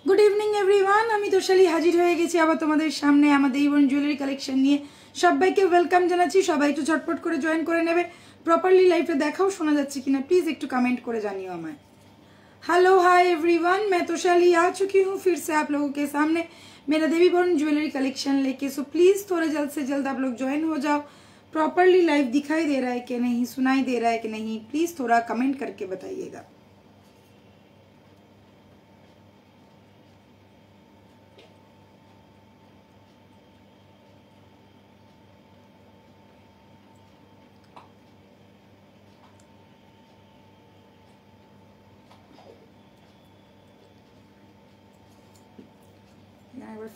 Good evening everyone আমি তোশালি হাজির হয়ে গেছি আবার তোমাদের সামনে আমাদের ইভন জুয়েলারি কালেকশন নিয়ে সবাইকে ওয়েলকাম জানাচ্ছি সবাই একটু ঝটপট করে জয়েন করে নেবে প্রপারলি লাইভে দেখাও শোনা যাচ্ছে কিনা প্লিজ একটু কমেंट করে জানিও আমায় हेलो हाय एवरीवन मैं तोशाली आ चुकी हूँ फिर से आप लोगों के सामने मेरा देवी बॉर्न ज्वेलरी कलेक्शन लेके सो प्लीज थोड़े जल्द से जल्द आप लोग ज्वाइन हो जाओ प्रॉपरली लाइव दिखाई दे रहा है कि नहीं सुनाई दे रहा है कि नहीं प्लीज थोड़ा कमेंट करके बताइएगा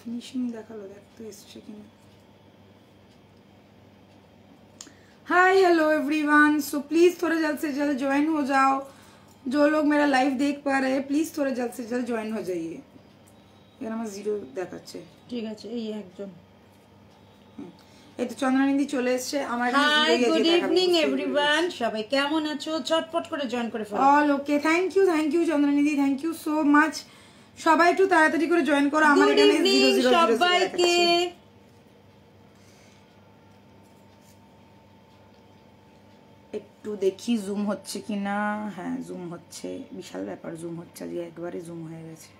फिनिशिंग देखालो देख तो एसছে কিনা hi hello everyone so please थोड़ा जल्द से जल्द ज्वाइन हो जाओ जो लोग मेरा लाइव देख पा रहे हैं प्लीज थोड़ा जल्द से जल्द ज्वाइन हो जाइए এখানে আমার জিরো দেখাচ্ছে ঠিক আছে এই একজন এই তো চন্দ্রানিধি চলে এসেছে আমার হাই গুড ইভিনিং एवरीवन সবাই কেমন আছো ঝটপট করে জয়েন করে ফেলো অল ওকে থ্যাংক ইউ চন্দ্রানিধি থ্যাংক ইউ সো মাচ সবাই একটু তাড়াতাড়ি করে জয়েন করো আমার এখানে 0000 সবাইকে একটু দেখি জুম হচ্ছে কিনা হ্যাঁ জুম হচ্ছে বিশাল ব্যাপার জুম হচ্ছে আজকে একবারে জুম হয়ে গেছে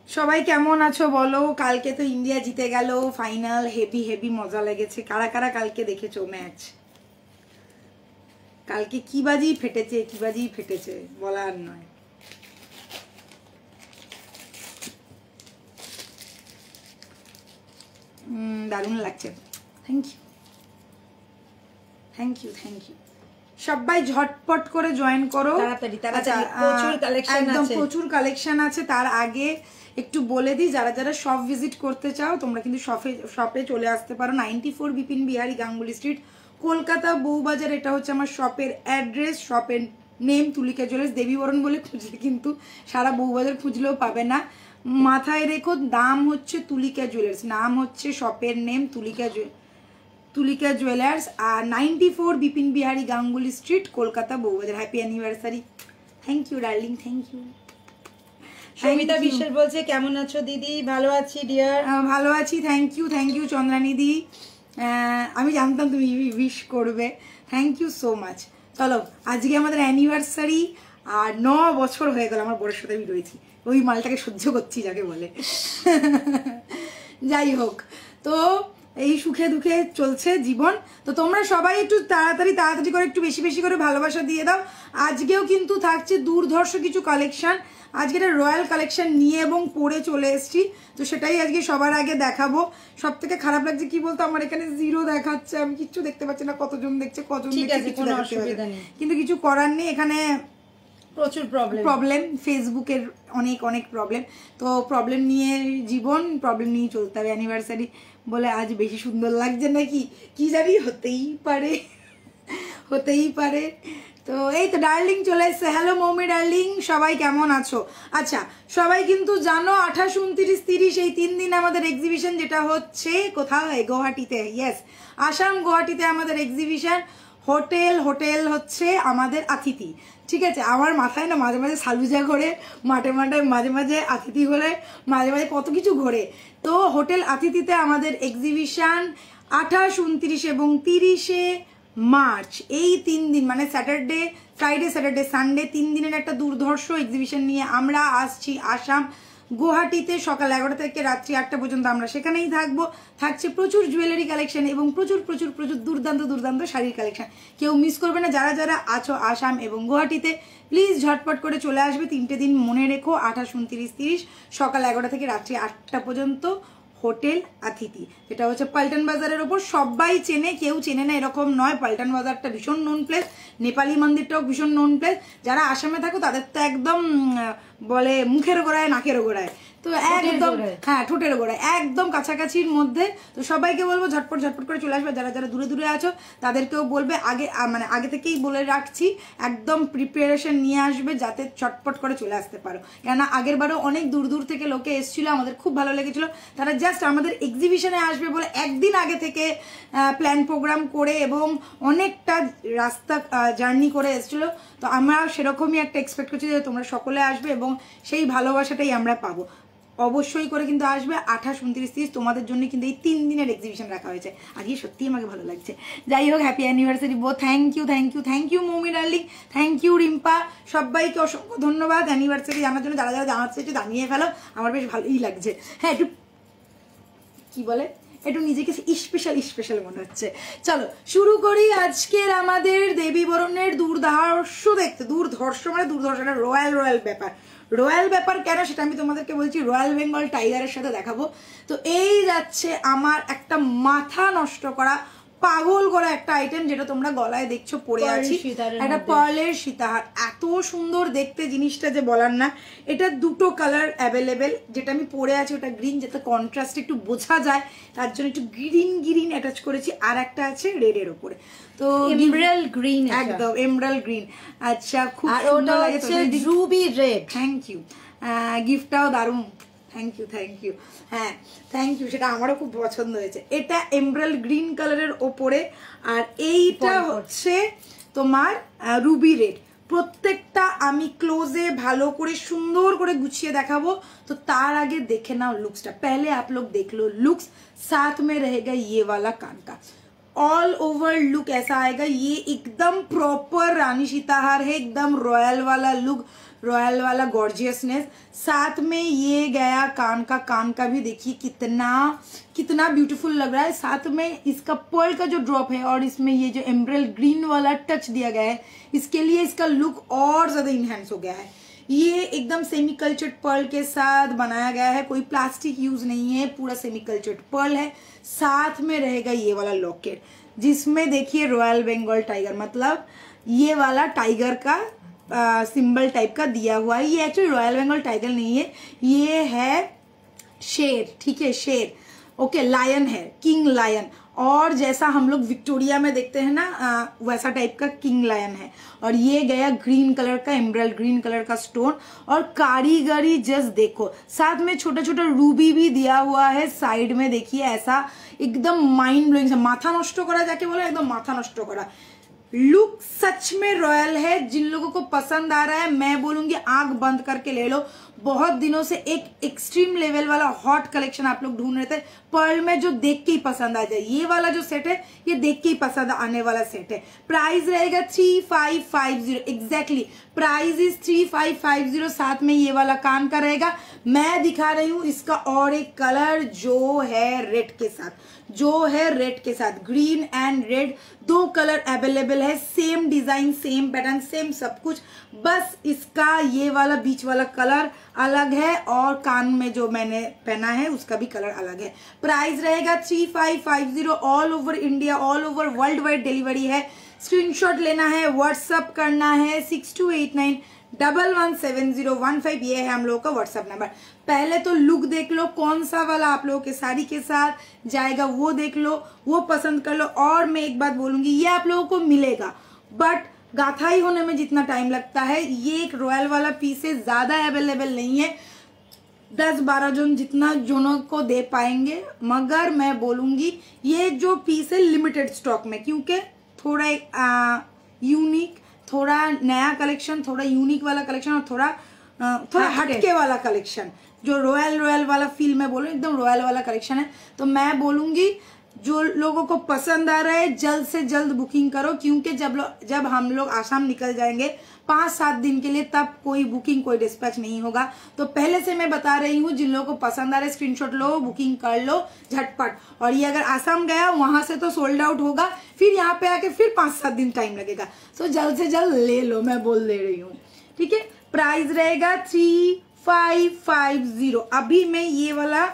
সবাই কেমন আছো বলো কালকে তো ইন্ডিয়া জিতে গেল ফাইনাল হেভি মজা লেগেছে কারা কারা কালকে দেখেছো ম্যাচ কালকে কি বাজি ফেটেছে বলার নয় দারুণ লাগছে থ্যাংক ইউ সবাই ঝটপট করে জয়েন করো প্রচুর কালেকশন আছে তার আগে একটু বলে দিই যারা যারা শপ ভিজিট করতে চাও তোমরা কিন্তু শপে চলে আসতে পারো 94 বিপিন বিহারী গাঙ্গুলি স্ট্রিট কলকাতা বউবাজার এটা হচ্ছে আমার শপের অ্যাড্রেস শপের নেম তুলিকা জুয়েলার্স দেবীবরণ বলে খুঁজলে কিন্তু সারা বউবাজার খুঁজলেও পাবে না মাথায় রেখো দাম হচ্ছে তুলিকা জুয়েলার্স নাম হচ্ছে শপের নেম তুলিকা জুয়েলার্স আর 94 Bipin Behari Ganguly street Kolkata Bowbazar happy anniversary thank you darling thank you Sabita Biswas বলছে কেমন আছো দিদি ভালো আছি ডিয়ার ভালো আছি থ্যাংক ইউ চন্দ্রানিধি আমি জানতাম তুমি উইশ করবে থ্যাংক ইউ সো মাচ চলো আজকে আমাদের অ্যানিভার্সারি আর 9 বছর হয়ে গেল আমার বড়ের সাথে আমি রয়েছি ওই মালটাকে সহ্য করছি যাকে বলে যাই হোক তো এই সুখে দুঃখে চলছে জীবন তো তোমরা সবাই একটু তাড়াতাড়ি করে একটু বেশি করে ভালোবাসা দিয়ে দাও আজকেও কিন্তু থাকছে দুর্ধর্ষ কিছু কালেকশন আজকে একটা রয়্যাল কালেকশন নিয়ে এবং পরে চলে এসেছি তো সেটাই আজকে সবার আগে দেখাবো সব থেকে খারাপ লাগছে কি বলতো আমার এখানে জিরো দেখাচ্ছে আমি কিচ্ছু দেখতে পাচ্ছি না কতজন দেখছে কতজন দেখছে কিন্তু কিছু করার নেই এখানে প্রচুর প্রবলেম ফেসবুকের অনেক প্রবলেম তো প্রবলেম নিয়ে জীবন প্রবলেম নিয়ে চলতে হবে অ্যানিভার্সারি বলে আজ বেশি সুন্দর লাগছে নাকি কি জানি হতেই পারে তো এই তো ডার্লিং চলে এসছে হ্যালো মৌমি ডার্লিং সবাই কেমন আছো আচ্ছা সবাই কিন্তু জানো 28, 29, 30 এই 3 দিন আমাদের এক্সিবিশন যেটা হচ্ছে কোথায় গুয়াহাটিতে ইয়েস আসাম গুয়াহাটিতে আমাদের এক্সিবিশন হোটেল হচ্ছে আমাদের আতিথি ঠিক আছে আমার মাথায় না মাঝে মাঝে সালুজা ঘোরে মাঠে মাঝে আতিথি ঘোরে মাঝে কত কিছু ঘোরে তো হোটেল আতিথিতে আমাদের এক্সিবিশন 28, 29 এবং 30 মার্চ এই 3 দিন মানে স্যাটারডে ফ্রাইডে স্যাটারডে সানডে 3 দিনের একটা দুর্ধর্ষ এক্সিবিশন নিয়ে আমরা আসছি আসাম গুয়াহাটিতে সকাল 11টা থেকে রাত্রি 8টা পর্যন্ত আমরা সেখানেই থাকছে প্রচুর জুয়েলারি কালেকশন এবং প্রচুর দুর্দান্ত শাড়ির কালেকশন কেউ মিস করবে না যারা যারা আছো আসাম এবং গুয়াহাটিতে প্লিজ ঝটপট করে চলে আসবে 3টে দিন মনে রেখো 28, 29, 30 সকাল 11টা থেকে রাত্রি 8টা পর্যন্ত হোটেল আতিথি যেটা হচ্ছে পাল্টন বাজারের ওপর সবাই চেনে কেউ চেনে না এরকম নয় পাল্টন বাজারটা ভীষণ নোন প্লেস নেপালি মন্দিরটাও ভীষণ নোন প্লেস যারা আসামে থাকো তাদের তো একদম বলে মুখের গোড়ায় নাকের গোড়ায়, তো একদম হ্যাঁ ঠোঁটের গোড়ায় একদম কাছাকাছির মধ্যে। তো সবাইকে বলবো ঝটপট ঝটপট করে চলে আসবে, যারা যারা দূরে দূরে আছো তাদেরকেও বলবে আগে মানে আগে থেকেই বলে রাখছি একদম প্রিপারেশন নিয়ে আসবে যাতে চটপট করে চলে আসতে পারো। কেননা আগের বারও অনেক দূর দূর থেকে লোকে এসেছিল, আমাদের খুব ভালো লেগেছিল। তারা জাস্ট আমাদের এক্সিবিশনে আসবে বলে একদিন আগে থেকে প্ল্যান প্রোগ্রাম করে এবং অনেকটা রাস্তা জার্নি করে এসেছিল। তো আমরা সেরকমই একটা এক্সপেক্ট করছি যে তোমরা সকলে আসবে এবং সেই ভালোবাসাটাই আমরা পাবো। অবশ্যই করে কিন্তু আসবে। 28, 29, 30 তোমাদের জন্য কিন্তু এই 3 দিনের এক্সিবিশন রাখা হয়েছে। আজকে সত্যিই আমাকে ভালো লাগছে। যাই হোক, হ্যাপি অ্যানিভার্সারি বো। Thank you thank you thank you Moumi darling, thank you Rimpa, সবাইকে অসংখ্য ধন্যবাদ অ্যানিভার্সারি জানার জন্য। যারা যারা জানাচ্ছে একটু জানিয়ে ফেলো, আমার বেশ ভালোই লাগছে। হ্যাঁ একটু কি বলে একটু নিজেকে স্পেশাল মনে হচ্ছে। চলো শুরু করি আজকের আমাদের দেবী বরণের দুর্ধর্ষ দেখতে। দুর্ধর্ষ মানে দুর্ধর্ষ, রয়্যাল ব্যাপার। রয়্যাল ব্যাপার কেন সেটা আমি তোমাদেরকে বলছি, রয়্যাল বেঙ্গল টাইগারের সাথে দেখাবো। তো এই যাচ্ছে আমার একটা মাথা নষ্ট করা পাগল করা একটা আইটেম, যেটা তোমরা গলায় দেখছো পরে আছি, একটা পার্লের সীতাহার। এত সুন্দর দেখতে জিনিসটা যে বলার না। এটা দুটো কালার অ্যাভেলেবেল, যেটা আমি পরে আছি ওটা গ্রিন, যাতে কন্ট্রাস্ট একটু বোঝা যায় তার জন্য একটু গ্রিন অ্যাটাচ করেছি, আর একটা আছে রেডের ওপরে। তো এমরাল্ড গ্রিন, একদম এমরাল্ড গ্রিন। আচ্ছা খুব আর সুন্দর ওটা লাগে, হচ্ছে রুবি রেড। থ্যাংক ইউ, গিফটটাও দারুণ, থ্যাংক ইউ। হ্যাঁ থ্যাংক ইউ, সেটা আমারও খুব পছন্দ হয়েছে। এটা এমরাল্ড গ্রিন কালারের ওপরে, আর এইটা হচ্ছে তোমার রুবি রেড। প্রত্যেকটা আমি ক্লোজে ভালো করে সুন্দর করে গুছিয়ে দেখাবো। তো তার আগে দেখে নাও লুকসটা। पहले आप लोग देख लो लुक्स, साथ में रहेगा ये वाला कान का ऑल ओवर लुक ऐसा आएगा। ये एकदम प्रॉपर रानी सीताहार है, एकदम रॉयल वाला लुक, रॉयल वाला गॉर्जियसनेस। साथ में ये गया कान का भी देखिए कितना ब्यूटीफुल लग रहा है। साथ में इसका पर्ल का जो ड्रॉप है और इसमें ये जो एम्ब्रेल्ड ग्रीन वाला टच दिया गया है, इसके लिए इसका लुक और ज्यादा इनहेंस हो गया है। ये एकदम सेमी कल्चर्ड पर्ल के साथ बनाया गया है, कोई प्लास्टिक यूज नहीं है, पूरा सेमी कल्चर्ड पर्ल है। साथ में रहेगा ये वाला लॉकेट, जिसमें देखिए रॉयल बंगाल टाइगर, मतलब ये वाला टाइगर का सिंबल टाइप का दिया हुआ है। ये एक्चुअली रॉयल बंगाल टाइगर नहीं है, ये है शेर, ठीक है शेर, ओके लायन है, किंग लायन। और जैसा हम लोग विक्टोरिया में देखते हैं ना वैसा टाइप का किंग लायन है। और ये गया ग्रीन कलर का एमराल्ड ग्रीन कलर का स्टोन, और कारीगरी जस्ट देखो। साथ में छोटा छोटा रूबी भी दिया हुआ है साइड में, देखिए ऐसा एकदम माइंड ब्लोइंग, माथा नष्ट करा जाके बोले, एकदम माथा नष्ट करा। लुक सच में रॉयल है। जिन लोगों को पसंद आ रहा है मैं बोलूंगी आंख बंद करके ले लो। बहुत दिनों से एक एक्सट्रीम लेवल वाला हॉट कलेक्शन आप लोग ढूंढ रहे थे, पर्ल में जो देख के ही पसंद आ जाए। ये वाला जो सेट है ये देख के ही पसंद आने वाला सेट है। प्राइस रहेगा 3550, एग्जैक्टली प्राइस इज 3550। साथ में ये वाला कान का रहेगा। मैं दिखा रही हूँ इसका और एक कलर जो है रेड के साथ, ग्रीन एंड रेड, दो कलर अवेलेबल है। Same design, same pattern, same सब कुछ, बस इसका ये वाला बीच वाला कलर अलग है और कान में जो मैंने पहना है उसका भी कलर अलग है। प्राइस रहेगा 3550। All over India, all over world wide delivery है। स्क्रीनशॉट लेना है, व्हाट्सअप करना है 6289117015, ये है हम लोगों का व्हाट्सअप नंबर। पहले तो लुक देख लो, कौन सा वाला आप लोगों के साड़ी के साथ जाएगा वो देख लो, वो पसंद कर लो। और मैं एक बात बोलूंगी, ये आप लोगों को मिलेगा, बट गाथाई होने में जितना टाइम लगता है, ये एक रॉयल वाला पीसेस ज्यादा अवेलेबल नहीं है। 10-12 जन जितना जोनों को दे पाएंगे, मगर मैं बोलूंगी ये जो पीस है लिमिटेड स्टॉक में, क्योंकि थोड़ा यूनिक, थोड़ा नया कलेक्शन, थोड़ा यूनिक वाला कलेक्शन और थोड़ा हटके वाला कलेक्शन, जो रॉयल वाला फील मैं बोलूँ, एकदम रॉयल वाला कलेक्शन है। तो मैं बोलूंगी जो लोगों को पसंद आ रहा है जल्द से जल्द बुकिंग करो, क्योंकि जब हम लोग आसाम निकल जाएंगे 5-7 दिन के लिए, तब कोई बुकिंग कोई डिस्पैच नहीं होगा। तो पहले से मैं बता रही हूँ, जिन लोगों को पसंद आ रहा है स्क्रीनशॉट लो, बुकिंग कर लो झटपट। और ये अगर आसाम गया वहां से तो सोल्ड आउट होगा, फिर यहाँ पे आके फिर 5-7 दिन टाइम लगेगा। तो जल्द से जल्द ले लो, मैं बोल दे रही हूँ, ठीक है। प्राइस रहेगा 3550। अभी मैं ये वाला,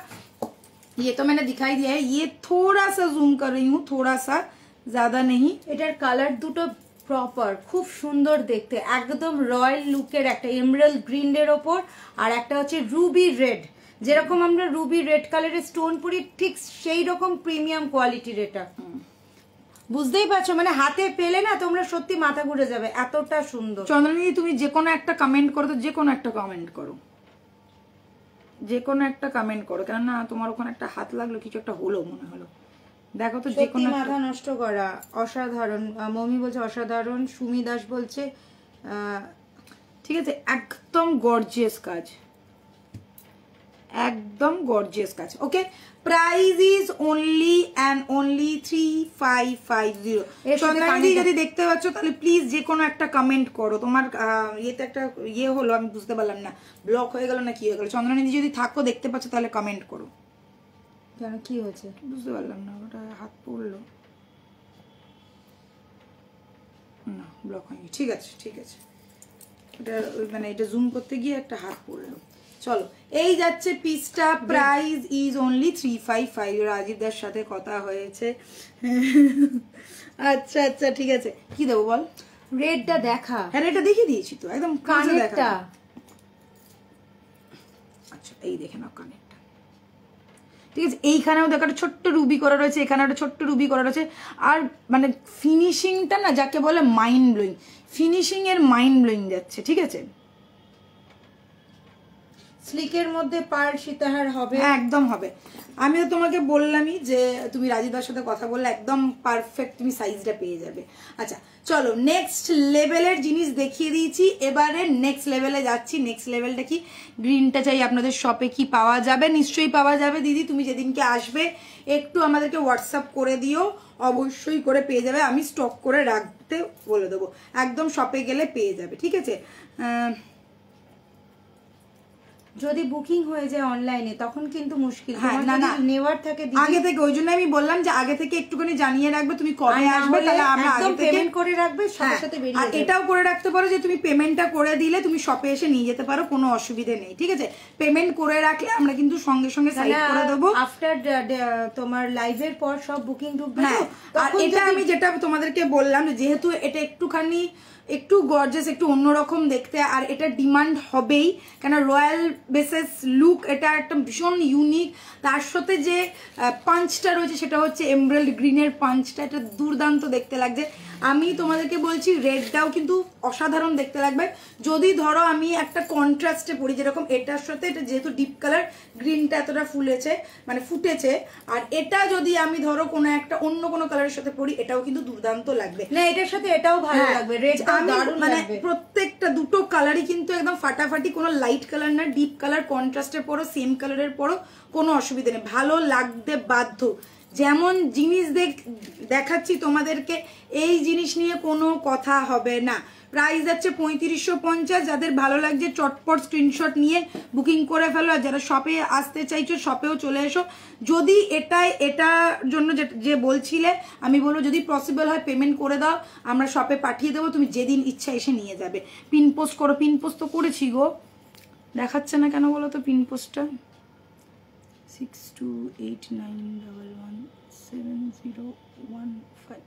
ये तो मैंने दिखाई दिया है, ये थोड़ा सा जूम कर रही हूँ, थोड़ा सा, ज्यादा नहीं। এটার কালার দুটো প্রপার, খুব সুন্দর দেখতে, একদম রয়্যাল লুকের একটা এমরাল্ড গ্রিনের ওপর, আর একটা হচ্ছে রুবি রেড, যেরকম আমরা রুবি রেড কালারের স্টোন পরি ঠিক সেই রকম প্রিমিয়াম কোয়ালিটির এটা। বুঝতেই পারছো, মানে হাতে পেলে না তোমরা সত্যি মাথা ঘুরে যাবে, এতটা সুন্দর। চন্দ্রানী তুমি যে কোনো একটা কমেন্ট করো, তো যে কোনো একটা কমেন্ট করো, যে কোনো একটা কমেন্ট করো, কেননা তোমার ওখানে একটা হাত লাগলো, কিছু একটা হলো মনে হলো, দেখো তো যে কোনো মাথা নষ্ট করা, অসাধারণ। মমি বলছে অসাধারণ, সুমি দাস বলছে ঠিক আছে, একদম গর্জিয়াস কাজ, একদম গর্জিয়াস কাজ। Okay, price is only and only 3550। Chandrani যদি দেখতে পাচ্ছ তাহলে প্লিজ যে কোনো একটা কমেন্ট করো। তোমার ইয়েতে একটা ইয়ে হলো, আমি বুঝতে পারলাম না, ব্লক হয়ে গেল না কি হয়ে গেল। চন্দ্রানী যদি থাকো দেখতে পাচ্ছ তাহলে কমেন্ট করো। কেন, কি হয়েছে বুঝতে পারলাম না, ওটা হাত পড়লো না, ব্লক হয়নি। ঠিক আছে ঠিক আছে, এটা মানে এটা জুম করতে গিয়ে একটা হাত পড়লো। চলো, এই যাচ্ছে পিসটা, প্রাইস ইজ অনলি 355। রাজীবদার সাথে কথা হয়েছে। আচ্ছা আচ্ছা ঠিক আছে, কি দেবো বল? রেডটা দেখা। হ্যাঁ রেডটা দেখিয়ে দিয়েছি তো, একদম কানেরটা। আচ্ছা এই দেখে নাও কানেরটা, ঠিক আছে। এইখানেও দেখো একটা ছোট্ট রুবি করা রয়েছে, এখানে একটা ছোট্ট রুবি করা রয়েছে, আর মানে ফিনিশিংটা না যাকে বলে মাইন্ড ব্লোয়িং, ফিনিশিং এর মাইন্ড ব্লোয়িং যাচ্ছে, ঠিক আছে। স্লিকের মধ্যে পার্ল সীতাহার হবে, একদম হবে। আমি তো তোমাকে বললামই যে তুমি রাজীবদার সাথে কথা বললে একদম পারফেক্ট তুমি সাইজটা পেয়ে যাবে। আচ্ছা চলো, নেক্সট লেভেলের জিনিস দেখিয়ে দিয়েছি, এবারে নেক্সট লেভেলে যাচ্ছি। নেক্সট লেভেলটা কি? গ্রিনটা চাই আপনাদের শপে কি পাওয়া যাবে? নিশ্চয়ই পাওয়া যাবে দিদি, তুমি যেদিনকে আসবে একটু আমাদেরকে হোয়াটসঅ্যাপ করে দিও, অবশ্যই করে পেয়ে যাবে, আমি স্টক করে রাখতে বলে দেবো, একদম শপে গেলে পেয়ে যাবে, ঠিক আছে। যদি বুকিং হয়ে যায় অনলাইনে তখন কিন্তু মুশকিল। হ্যাঁ, না না, নেওয়ার থাকে আগে থেকে, ওই জন্য আমি বললাম যে আগে থেকে একটুখানি জানিয়ে রাখবে তুমি কবে আসবে, তাহলে আমরা আগে থেকে পেমেন্ট করে রাখবে, সাথে সাথে বেরিয়ে আর এটাও করে রাখতে পারো যে তুমি পেমেন্টটা করে দিলে তুমি শপে এসে নিয়ে যেতে পারো, কোনো অসুবিধা নেই, ঠিক আছে। পেমেন্ট করে রাখলে আমরা কিন্তু সঙ্গে সঙ্গে সাইড করে দেবো। আফটার তোমার লাইভের পর সব বুকিং ঢুকবে। হ্যাঁ, আর এটা আমি যেটা তোমাদেরকে বললাম, যেহেতু এটা একটু গর্জিয়াস, একটু অন্যরকম দেখতে, আর এটা ডিমান্ড হবেই, কেন রয়্যাল বেসেস লুক, এটা একটা ভীষণ ইউনিক। তার সাথে যে পাঞ্চটা রয়েছে সেটা হচ্ছে এমরাল্ড গ্রিনের পাঞ্চটা, এটা দুর্দান্ত দেখতে লাগছে। আমি তোমাদেরকে বলছি রেডটাও কিন্তু অসাধারণ দেখতে লাগবে। যদি ধরো আমি একটা কন্ট্রাস্টে পরি, যেরকম এটার সাথে এটা যেহেতু ডিপ কালার, গ্রিনটা এতটা ফুটেছে, আর এটা যদি আমি ধরো কোনো একটা অন্য কোনো কালারের সাথে পরি, এটাও কিন্তু দুর্দান্ত লাগবে। না, এটার সাথে এটাও ভালো লাগবে, রেডটা দারুণ মানে লাগবে। প্রত্যেকটা দুটো কালারই কিন্তু একদম ফাটাফাটি, কোনো লাইট কালার না, ডিপ কালার, কন্ট্রাস্টের পরো, সেম কালারের পরো, কোনো অসুবিধা নেই, ভালো লাগতে বাধ্য। যেমন জিনিস দেখাচ্ছি তোমাদেরকে, এই জিনিস নিয়ে কোনো কথা হবে না। প্রাইস যাচ্ছে 3550। যাদের ভালো লাগছে চটপট স্ক্রিনশট নিয়ে বুকিং করে ফেলো, আর যারা শপে আসতে চাইছো শপেও চলে এসো। যদি এটার জন্য যে বলছিলে, আমি বলবো যদি পসিবল হয় পেমেন্ট করে দাও, আমরা শপে পাঠিয়ে দেবো, তুমি যেদিন ইচ্ছা এসে নিয়ে যাবে। পিন পোস্ট করো, পিন পোস্ট তো করেছি গো, দেখাচ্ছে না কেন বলো তো পিন পোস্টটা? 6289117015।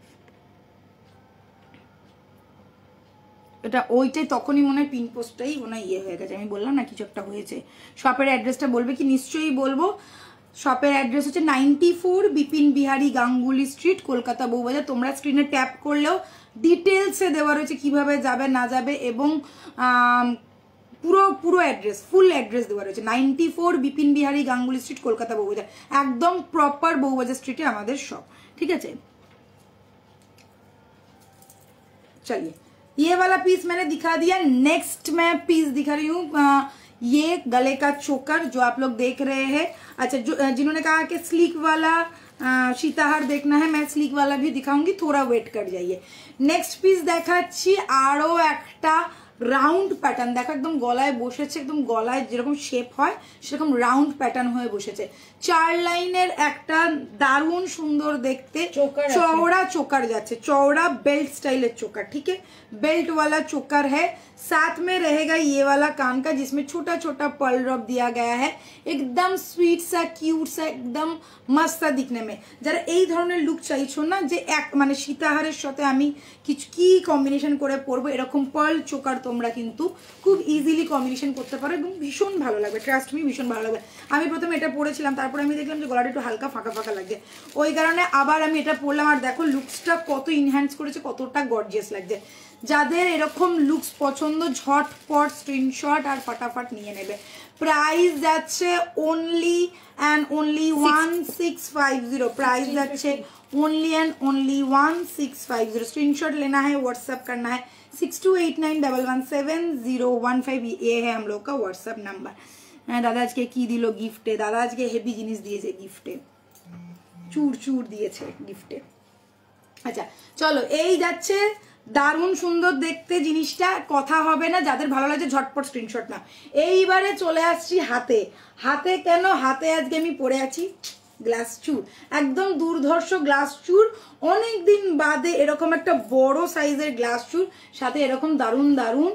এটা ওইটাই, তখনই মনে হয় পিন পোস্টটাই মনে হয় ইয়ে হয়ে গেছে, আমি বললাম না কিছু একটা হয়েছে। শপের অ্যাড্রেসটা বলবে কি? নিশ্চয়ই বলবো। শপের অ্যাড্রেস হচ্ছে 94 বিপিন বিহারী গাঙ্গুলি স্ট্রিট, কলকাতা বউবাজার। তোমরা স্ক্রিনে ট্যাপ করলেও ডিটেলসে দেওয়া রয়েছে কিভাবে যাবে না যাবে, এবং পুরো অ্যাড্রেস, ফুল অ্যাড্রেস দেওয়া রয়েছে। 94 বিপিন বিহারী গাঙ্গুলি স্ট্রিট, কলকাতা বউবাজার, একদম প্রপার বউবাজার স্ট্রিটে আমাদের শপ, ঠিক আছে। चलिए, ये वाला पीस मैंने दिखा दिया। नेक्स्ट मैं पीस दिखा रही हूँ, ये गले का चोकर जो आप लोग देख रहे हैं। अच्छा, जिन्होंने कहा कि स्लीक वाला सीताहार देखना है, मैं स्लीक वाला भी दिखाऊंगी, थोड़ा वेट कर जाइए। नेक्स्ट पीस देखाচ্ছি আরো একটা রাউন্ড প্যাটার্ন দেখো, একদম গলায় বসেছে, একদম গলায় যেরকম শেপ হয় সেরকম রাউন্ড প্যাটার্ন হয়ে বসেছে। 4 লাইনের একটা দারুণ সুন্দর দেখতে চওড়া চোকার যাচ্ছে, চौड़ा बेल्ट स्टाइल चोकर, ठीक है, बेल्ट वाला चोकर है। साथ में रहेगा ये वाला कान का जिसमें छोटा छोटा पर्ल ड्रॉप दिया गया है, एकदम स्वीट सा क्यूट सा एकदम मस्त सा दिखने में। যারা এই ধরনের লুক চাইছো না যে এক মানে সীতাহারের সাথে আমি কিছু কি কম্বিনেশন করে পরবো, এরকম পার্ল চোকার তোমরা কিন্তু খুব ইজিলি কম্বিনেশন করতে পারো এবং ভীষণ ভালো লাগবে, ট্রাস্ট মি ভীষণ ভালো লাগবে। আমি প্রথমে এটা পরেছিলাম, তারপরে আমি দেখলাম যে গলাটা একটু হালকা ফাঁকা ফাঁকা লাগছে, ওই কারণে আবার আমি এটা পরলাম। আর দেখো লুকসটা কত ইনহ্যান্স করেছে, কতটা গর্জিয়াস লাগছে। যাদের এরকম লুকস পছন্দ ঝটপট স্ক্রিনশট আর ফটাফট নিয়ে নেবে। প্রাইস যাচ্ছে ओनली एंड ओनली 1650, प्राइस যাচ্ছে ओनली एंड ओनली 1650। स्क्रीनशॉट लेना है, व्हाट्सएप करना है 6289117015, ये है हम लोग का व्हाट्सएप नंबर। दादा आज के की दिलो गिफ्टे, दादा आज के हेवी जिनिस दिए गिफ्टे, चूर चूर दिए गिफ्टे। আচ্ছা চলো, এই যাচ্ছে দারুণ সুন্দর দেখতে জিনিসটা, কথা হবে না, যাদের ভালো লাগছে ঝটপট স্ক্রিনশট না। এইবারে চলে আসছি হাতে। হাতে কেন, হাতে আজকে আমি পরে আছি গ্লাস চুর, একদম দুর্ধর্ষ গ্লাস চুর। অনেকদিন বাদে এরকম একটা বড় সাইজের গ্লাস চুর, সাথে এরকম দারুণ দারুণ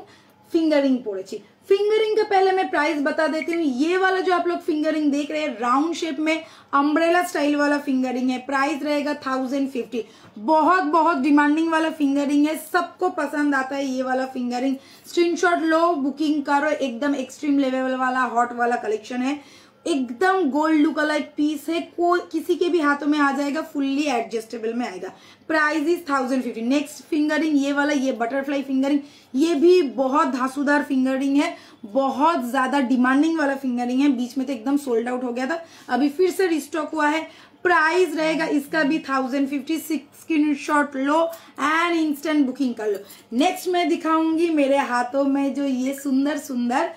फिंगरिंग পড়েছি। फिंगरिंग का पहले मैं प्राइस बता देती हूँ। ये वाला जो आप लोग फिंगरिंग देख रहे हैं राउंड शेप में अम्ब्रेला स्टाइल वाला फिंगरिंग है, प्राइस रहेगा 1050। बहुत बहुत डिमांडिंग वाला फिंगरिंग है, सबको पसंद आता है ये वाला फिंगरिंग। स्क्रीनशॉट लो, बुकिंग करो, एकदम एक्सट्रीम लेवल वाला हॉट वाला कलेक्शन है, एकदम गोल्ड लुक वाला एक पीस है, कोई किसी के भी हाथों में आ जाएगा, फुल्ली एडजस्टेबल में आएगा। Price is 1050। नेक्स्ट फिंगरिंग ये वाला, ये बटरफ्लाई फिंगरिंग, ये भी बहुत धांसूदार फिंगरिंग है, बहुत ज्यादा डिमांडिंग वाला फिंगरिंग है। बीच में तो एकदम सोल्ड आउट हो गया था, अभी फिर से रिस्टॉक हुआ है। प्राइस रहेगा इसका भी 1050। Screenshot low and instant booking कर लो। नेक्स्ट मैं दिखाऊंगी मेरे हाथों में जो ये सुंदर सुंदर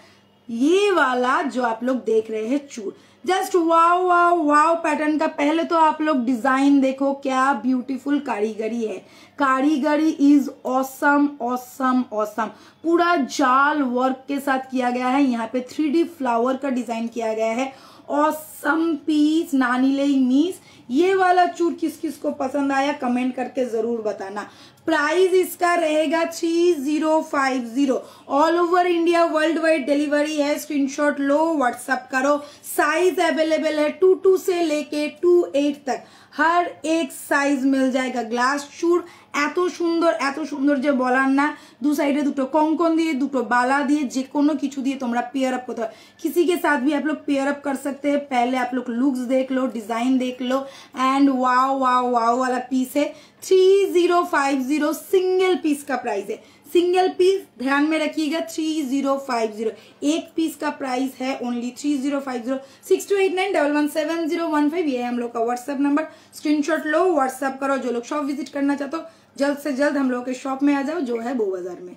ये वाला जो आप लोग देख रहे हैं चूर, जस्ट वाव वाव वाव पैटर्न का। पहले तो आप लोग डिजाइन देखो, क्या ब्यूटीफुल कारीगरी है, कारीगरी इज ऑसम ऑसम ऑसम। पूरा जाल वर्क के साथ किया गया है, यहाँ पे 3D फ्लावर का डिजाइन किया गया है। ऑसम पीस, नानीले मीस। ये वाला चूर किस किस को पसंद आया कमेंट करके जरूर बताना। प्राइस इसका रहेगा 3050। All over India world wide delivery है। स्क्रीनशॉट लो, व्हाट्सएप करो। साइज अवेलेबल है 22 से लेके 28 तक, हर एक साइज मिल जाएगा। ग्लास चूर এত সুন্দর যে বলার না। দু সাইডে দুটো কঙ্কন দিয়ে, দুটো বালা দিয়ে, যে কোনো কিছু দিয়ে তোমরা पेयर अप করতে পারো। किसी के साथ भी आप लोग पेयर अप कर सकते हैं। पहले आप लोग लुक्स देख लो, डिजाइन देख लो एंड वाओ वाओ वाओ वाला पीस है। 3050 सिंगल पीस का प्राइस है, सिंगल पीस ध्यान में रखिएगा 3050। एक पीस का प्राइस है ओनली 3050। 6289117015, ये है हम लोग का व्हाट्सएप नंबर। स्क्रीनशॉट लो, व्हाट्सएप करो। जो लोग शॉप विजिट करना चाहते हो जल्द से जल्द हम लोग के शॉप में आ जाओ, जो है बो बाजार में,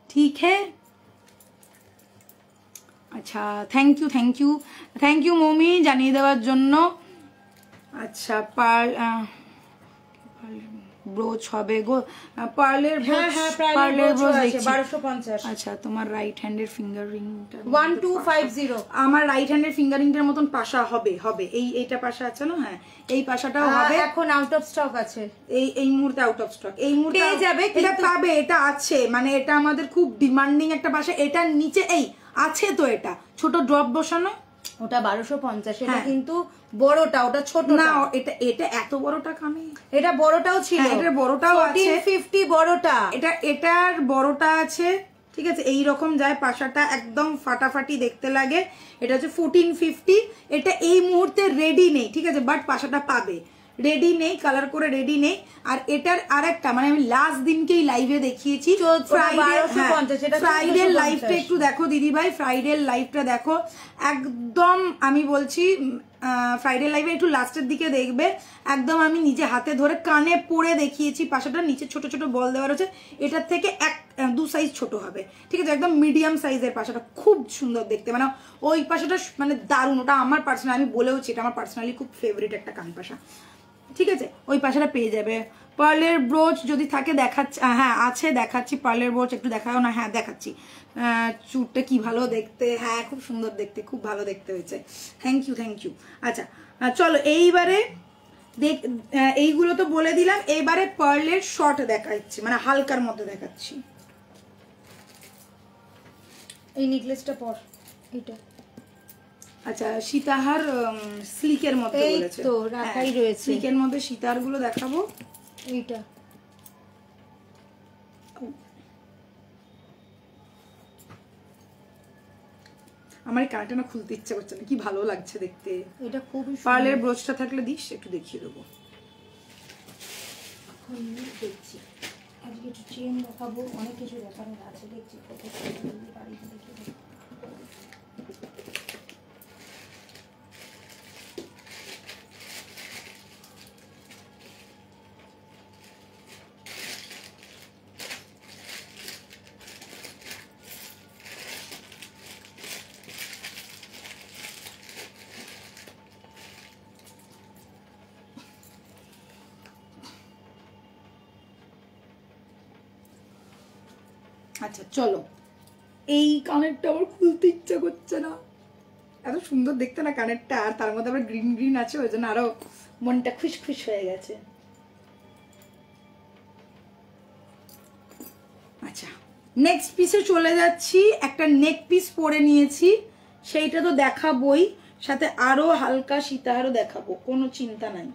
ठीक है। अच्छा थैंक यू मोमी জানিয়ে দেওয়ার জন্য। আচ্ছা ব্রোচ হবে গো, পার্লের ব্রোচ, পার্লের ব্রোচ আছে 1250। আচ্ছা তোমার রাইট হ্যান্ডের ফিঙ্গার রিংটা 1250, আমার রাইট হ্যান্ডের ফিঙ্গার রিংটার মতন পাশা হবে এইটা পাশা আছে না, হ্যাঁ এই পাশাটাও হবে। এখন আউট অফ স্টক আছে, এই মুহূর্তে আউট অফ স্টক, এই মুহূর্তে পেয়ে যাবে, এটা পাবে, এটা আছে, মানে এটা আমাদের খুব ডিমান্ডিং একটা পাশা। এটার নিচে এই আছে তো, এটা ছোট ড্রপ বসানো, ওটা 1250। এটা কিন্তু বড়টা, ওটা ছোট না, এটা এত বড়টা কানে, এটা বড়টাও ছিল, এটার বড়টাও আছে 1450 বড়টা, এটার বড়টা আছে, ঠিক আছে। এই রকম যায় পাশাটা, একদম ফাটাফাটি দেখতে লাগে। এটা হচ্ছে 1450। এটা এই মুহূর্তে রেডি নেই, ঠিক আছে, বাট পাশাটা পাবে, রেডি নেই, কালার করে রেডি নেই। আর এটার আরেকটা মানে আমি লাস্ট দিনকেই লাইভে দেখিয়েছি, ফ্রাইডে লাইভটা একটু দেখো দিদি ভাই, ফ্রাইডে লাইভটা দেখো, একদম আমি বলছি ফ্রাইডে লাইভে একটু লাস্টের দিকে দেখবে, একদম আমি নিজে হাতে ধরে কানে পরে দেখিয়েছি। পাশাটা নিচে ছোট ছোট বল দেওয়া রয়েছে, এটার থেকে 2 সাইজ ছোট হবে, ঠিক আছে, একদম মিডিয়াম সাইজের পাশাটা, খুব সুন্দর দেখতে, মানে ওই পাশাটা মানে দারুণ। ওটা আমার পার্সোনালি, আমি বলেওছি এটা আমার পার্সোনালি খুব ফেভারিট একটা কান পাশা, ঠিক আছে। ওই পাশাটা পেয়ে যাবে। পার্লের ব্রোচ যদি থাকে দেখাচ্ছি, হ্যাঁ আছে দেখাচ্ছি। পার্লের ব্রোচ একটু দেখাও না। হ্যাঁ দেখাচ্ছি। চুটটা কি ভালো দেখতে, হ্যাঁ খুব সুন্দর দেখতে, খুব ভালো দেখতে হয়েছে। Thank you thank you. আচ্ছা চলো এইবারে এইগুলো তো বলে দিলাম, এবারে পার্লের শর্ট দেখাচ্ছি, মানে হালকার মধ্যে দেখাচ্ছি। এই নেকলেসটা পর এটা। আচ্ছা সীতাহার স্লিকের মধ্যে বলেছে, তো রাখাই রয়েছে। স্লিকের মধ্যে সীতাহার গুলো দেখাবো। এইটা আমার এই কানটা না খুলতে ইচ্ছা করছে না, কি ভালো লাগছে দেখতে। এটা খুবই পার্লের ব্রোচটা থাকলে দিস একটু দেখিয়ে দেবো। এখন দেখছি আজকে একটু চেন দেখাবো, অনেক কিছু দেখানোর আছে। দেখছি বাড়িতে দেখে দেবো। আচ্ছা চলো, এই কানেরটা আমার খুলতে ইচ্ছা করছে না, এত সুন্দর দেখতে না কানেরটা, আর তার মধ্যে আবার গ্রিন গ্রিন আছে, ওই জন্য আরো মনটা খুশ খুশ হয়ে গেছে। আচ্ছা নেক্সট পিসে চলে যাচ্ছি। একটা নেক পিস পরে নিয়েছি, সেইটা তো দেখাবোই, সাথে আরো হালকা সীতাহারও দেখাবো, কোনো চিন্তা নাই।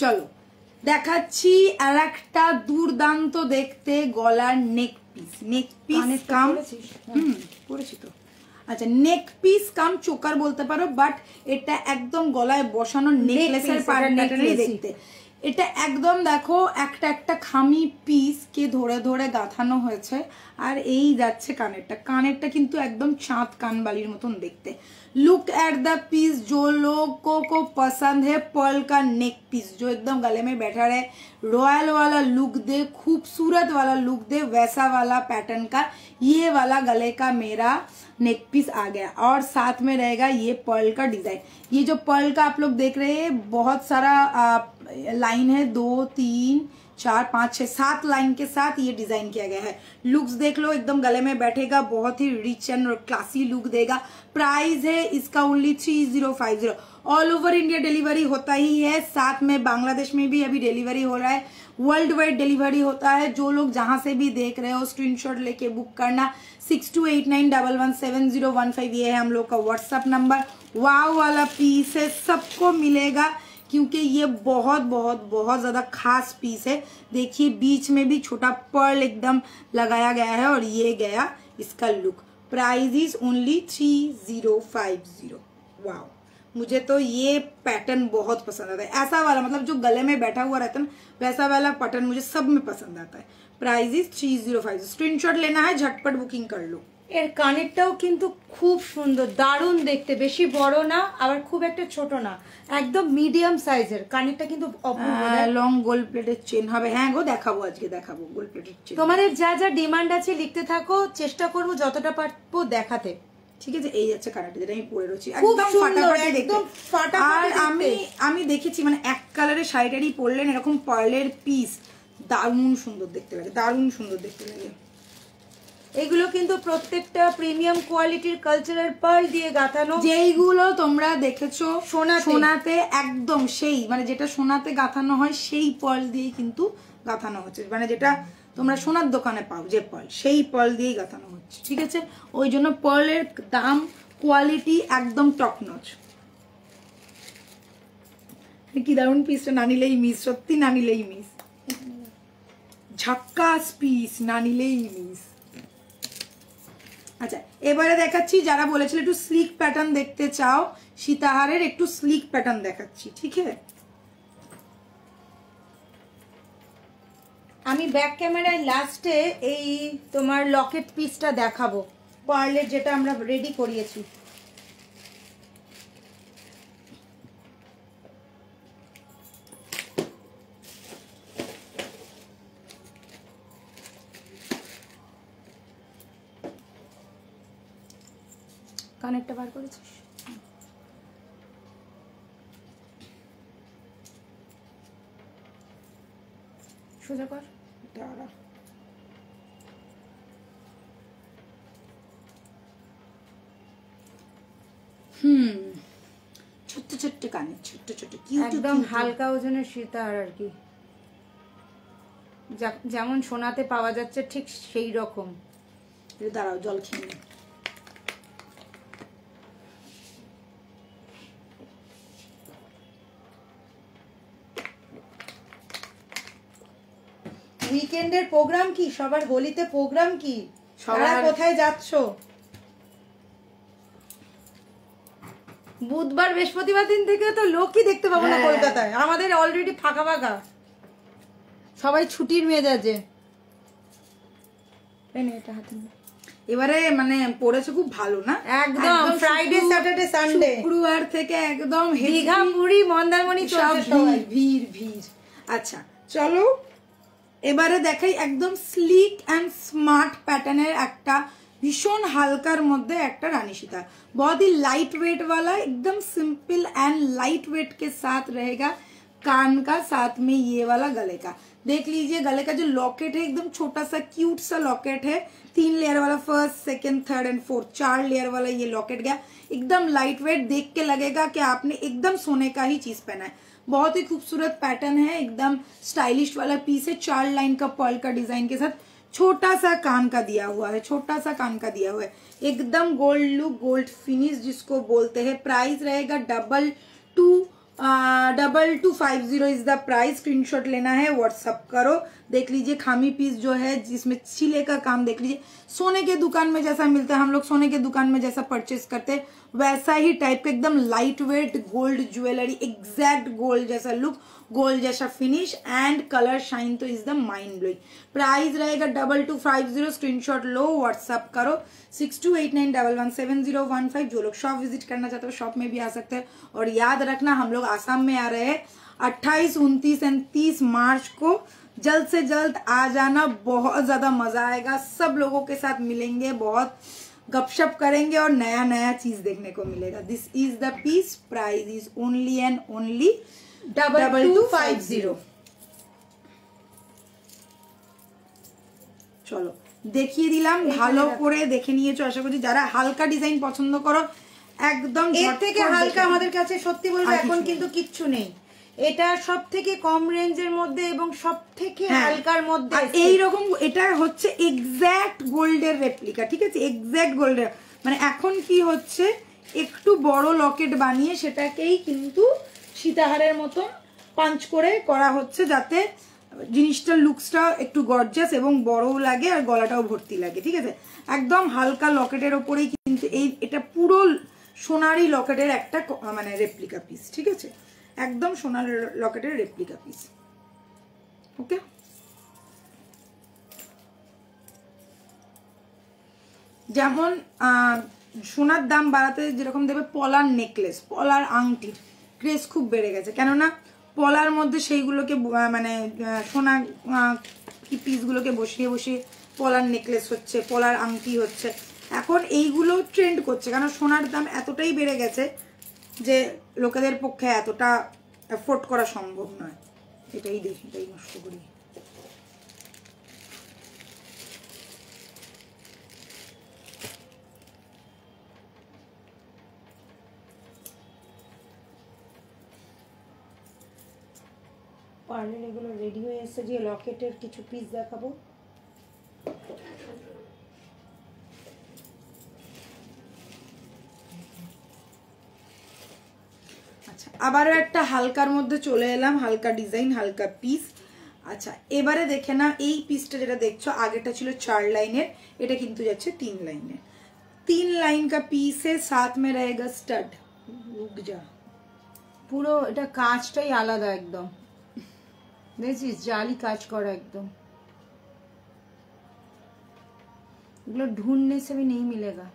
চলো দেখাচ্ছি আর একটা দুর্দান্ত দেখতে গলার নেক পিস। নেক পিস কাম পরেছি তো। আচ্ছা নেক পিস কাম চোকার বলতে পারো, বাট এটা একদম গলায় বসানো নেকলেসের প্যাটার্নই দেখতে। এটা একদম দেখো একটা একটা খামি পিস কে ধরে ধরে গাঁথানো হয়েছে, আর এই যাচ্ছে কানেরটা। কানেরটা কিন্তু একদম চাঁদ কানবালির মতন দেখতে। लुक एट द पीस, जो लोगों को पसंद है पर्ल का नेक पीस, जो एकदम गले में बैठा रहे, रॉयल वाला लुक दे, खूबसूरत वाला लुक दे, वैसा वाला पैटर्न का ये वाला गले का मेरा नेक पीस आ गया। और साथ में रहेगा ये पर्ल का डिजाइन। ये जो पर्ल का आप लोग देख रहे हैं बहुत सारा लाइन है, 2 3 4 5 6 7 लाइन के साथ ये डिजाइन किया गया है। लुक्स देख लो, एकदम गले में बैठेगा, बहुत ही रिच एंड क्लासी लुक देगा। प्राइस है इसका only 3050। All over India delivery होता ही है, साथ में बांग्लादेश में भी अभी डिलीवरी हो रहा है, वर्ल्ड वाइड डिलीवरी होता है। जो लोग जहां से भी देख रहे हो स्क्रीनशॉट लेके बुक करना। 6289117015 ये है हम लोग का व्हाट्सएप नंबर। वाव वाला पीस है, सबको मिलेगा क्योंकि ये बहुत बहुत बहुत ज्यादा खास पीस है। देखिए बीच में भी छोटा पर्ल एकदम लगाया गया है, और ये गया इसका look. Price is only 3050। Wow, मुझे तो ये पैटर्न बहुत पसंद आता है। ऐसा वाला मतलब जो गले में बैठा हुआ रहता है ना, वैसा वाला पैटर्न मुझे सब में पसंद आता है। Price is 3050। स्क्रीनशॉट लेना है, झटपट बुकिंग कर लो। এর কানেরটাও কিন্তু খুব সুন্দর, দারুণ দেখতে, বেশি বড় না আবার খুব একটা ছোট না, একদম মিডিয়াম সাইজের। কানেরটা কিন্তু লং গোল্ড প্লেটের চেন হবে। হ্যাঁ গো দেখাবো, আজকে দেখাবো গোল্ড প্লেটের চেন। তোমাদের যা যা ডিমান্ড আছে লিখতে থাকো, চেষ্টা করবো যতটা পারবো দেখাতে। ঠিক আছে, এই যাচ্ছে কানেরটা যেটা আমি পরে রয়েছি, খুব একদম সুন্দর, ফাটাফাটি দেখতে। একদম ফাটাফাটি আর আমি দেখেছি মানে এক কালারের শাড়িটারই পরলেন এরকম পার্লের পিস, দারুণ সুন্দর দেখতে লাগে, দারুণ সুন্দর দেখতে লাগে। এগুলো কিন্তু প্রত্যেকটা প্রিমিয়াম কোয়ালিটির কালচারাল পার্ল দিয়ে গাঁথানো। যেইগুলো তোমরা দেখেছো সোনাতে একদম সেই মানে যেটা সোনাতে গাঁথানো হয় সেই পার্ল দিয়ে কিন্তু গাঁথানো হচ্ছে, মানে যেটা তোমরা সোনার দোকানে পাও যে পার্ল, সেই পার্ল দিয়েই গাঁথানো হচ্ছে। ঠিক আছে, ওই জন্য পার্লের দাম কোয়ালিটি একদম টপ নচ। কি দারুণ পিসটা, না নিলেই মিস, সত্যি না নিলেই মিস, ঝাক্কাস পিস, না নিলেই মিস। আচ্ছা এবারে দেখাচ্ছি যারা বলেছিল একটু স্লিক প্যাটার্ন দেখতে চাও, সীতাহারের একটু স্লিক প্যাটার্ন দেখাচ্ছি। ঠিক আছে, আমি ব্যাক ক্যামেরায় লাস্টে এই তোমার লকেট পিসটা দেখাবো, পার্লের যেটা আমরা রেডি করিয়েছি। কানেরটা বার করেছিস? সোজা কর। দাঁড়া, ছোট্ট ছোট্ট কানে, ছোট্ট ছোট্ট একদম হালকা ওজনের সীতাহার আর কি, যেমন সোনাতে পাওয়া যাচ্ছে ঠিক সেই রকম। দাঁড়াও, জল খেয়ে নি। উইকেন্ডের প্রোগ্রাম কি? সবার হোলিতে প্রোগ্রাম কি? সবাই কোথায় যাচ্ছ? বুধবার বৃহস্পতিবার দিন থেকে তো লোকই দেখতে পাবো না কলকাতায়, আমাদের অলরেডি ফাঁকা ফাঁকা, সবাই ছুটির মেজাজে। এটা হাতে এবারে মানে পড়েছে খুব ভালো না, একদম ফ্রাইডে স্যাটারডে সানডে শুক্রবার থেকে একদম দীঘা পুরী মন্দারমণি সব সবাই ভিড় ভিড়। আচ্ছা চলো এবারে দেখাই একদম স্লিক অ্যান্ড স্মার্ট প্যাটার্নের একটা भीषण हल्कार मध्य एक रानी सीता बहुत ही लाइट वेट वाला एकदम सिंपल एंड लाइट वेट के साथ रहेगा। कान का साथ में ये वाला गले का देख लीजिए, गले का जो लॉकेट है एकदम छोटा सा क्यूट सा लॉकेट है, 3 लेयर वाला, first second third and fourth 4 layer वाला ये लॉकेट गया। एकदम लाइट वेट, देख के लगेगा कि आपने एकदम सोने का ही चीज पहना है। बहुत ही खूबसूरत पैटर्न है, एकदम स्टाइलिश वाला पीस है। 4 लाइन का पर्ल का डिजाइन के साथ छोटा सा कान का दिया हुआ है, छोटा सा कान का दिया हुआ है, एकदम गोल्ड लुक, गोल्ड फिनिश जिसको बोलते हैं। प्राइस रहेगा 2250 इज द प्राइस। स्क्रीनशॉट लेना है, व्हाट्सअप करो। देख लीजिए खामी पीस जो है जिसमें छिले का काम देख लीजिए, सोने के दुकान में जैसा मिलता है, हम लोग सोने के दुकान में जैसा परचेस करते हैं वैसा ही टाइप का एकदम light weight gold jewellery, exact gold जैसा लुक, गोल्ड जैसा फिनिश एंड कलर शाइन तो is the mind blowing. Price रहेगा 2250। स्क्रीनशॉट लो, व्हाट्सअप करो 6289117015। जो लोग शॉप विजिट करना चाहते हो शॉप में भी आ सकते हैं। और याद रखना हम लोग आसाम में आ रहे हैं 28, 29 एंड 30 मार्च को। जल्द से जल्द आ जाना, बहुत ज्यादा मजा आएगा, सब लोगों के साथ मिलेंगे, बहुत गपशप करेंगे और नया नया चीज देखने को मिलेगा। This is the piece, price is only and only 2250। চলো দেখিয়ে দিলাম, ভালো করে দেখে নিয়েছো আশা করি। যারা হালকা ডিজাইন পছন্দ করো একদম এর থেকে হালকা আমাদের কাছে সত্যি বলবো এখন কিন্তু কিচ্ছু নেই। এটা সব থেকে কম রেঞ্জের মধ্যে এবং সব থেকে হালকার মধ্যে এইরকম। এটা হচ্ছে এক্স্যাক্ট গোল্ডের রেপ্লিকা, ঠিক আছে, এক্স্যাক্ট গোল্ডের। মানে এখন কি হচ্ছে একটু বড় লকেট বানিয়ে সেটাকেই কিন্তু সীতাহারের মতন পাঞ্চ করে করা হচ্ছে, যাতে জিনিসটার লুকসটা একটু গর্জাস এবং বড়ও লাগে আর গলাটাও ভর্তি লাগে, ঠিক আছে। একদম হালকা লকেটের ওপরেই কিন্তু এটা পুরো সোনারি লকেটের একটা মানে রেপ্লিকা পিস, ঠিক আছে, একদম সোনার লকেটের রেপ্লিকা পিস। ওকে, যেমন সোনার দাম বাড়াতে যেরকম দেবে পলার নেকলেস, পলার আংটির ক্রেজ খুব বেড়ে গেছে, কেননা পলার মধ্যে সেইগুলোকে মানে সোনা কি পিসগুলোকে বসিয়ে বসিয়ে পলার নেকলেস হচ্ছে, পলার আংটি হচ্ছে। এখন এইগুলো ট্রেন্ড করছে, কারণ সোনার দাম এতটাই বেড়ে গেছে যে লোকেদের পক্ষে এতটা অ্যাফোর্ড করা সম্ভব নয়। এটাই দেখি, এটাই নষ্ট করি। পার্লের এগুলো রেডি হয়ে এসেছে, যে লকেটের কিছু পিস দেখাবো। আচ্ছা, আবারও একটা হালকার মধ্যে চলে এলাম, হালকা ডিজাইন, হালকা পিস। আচ্ছা এবারে দেখে না, এই পিসটা যেটা দেখছো আগেটা ছিল 4 লাইনের, এটা কিন্তু যাচ্ছে 3 লাইনের। 3 লাइन का पीस है, साथ में रहेगा स्टड। रुक जा, পুরো এটা কাজটাই আলাদা একদম, দেখছিস জালি কাজ করা একদম। এগুলো ढूंढने से भी नहीं मिलेगा।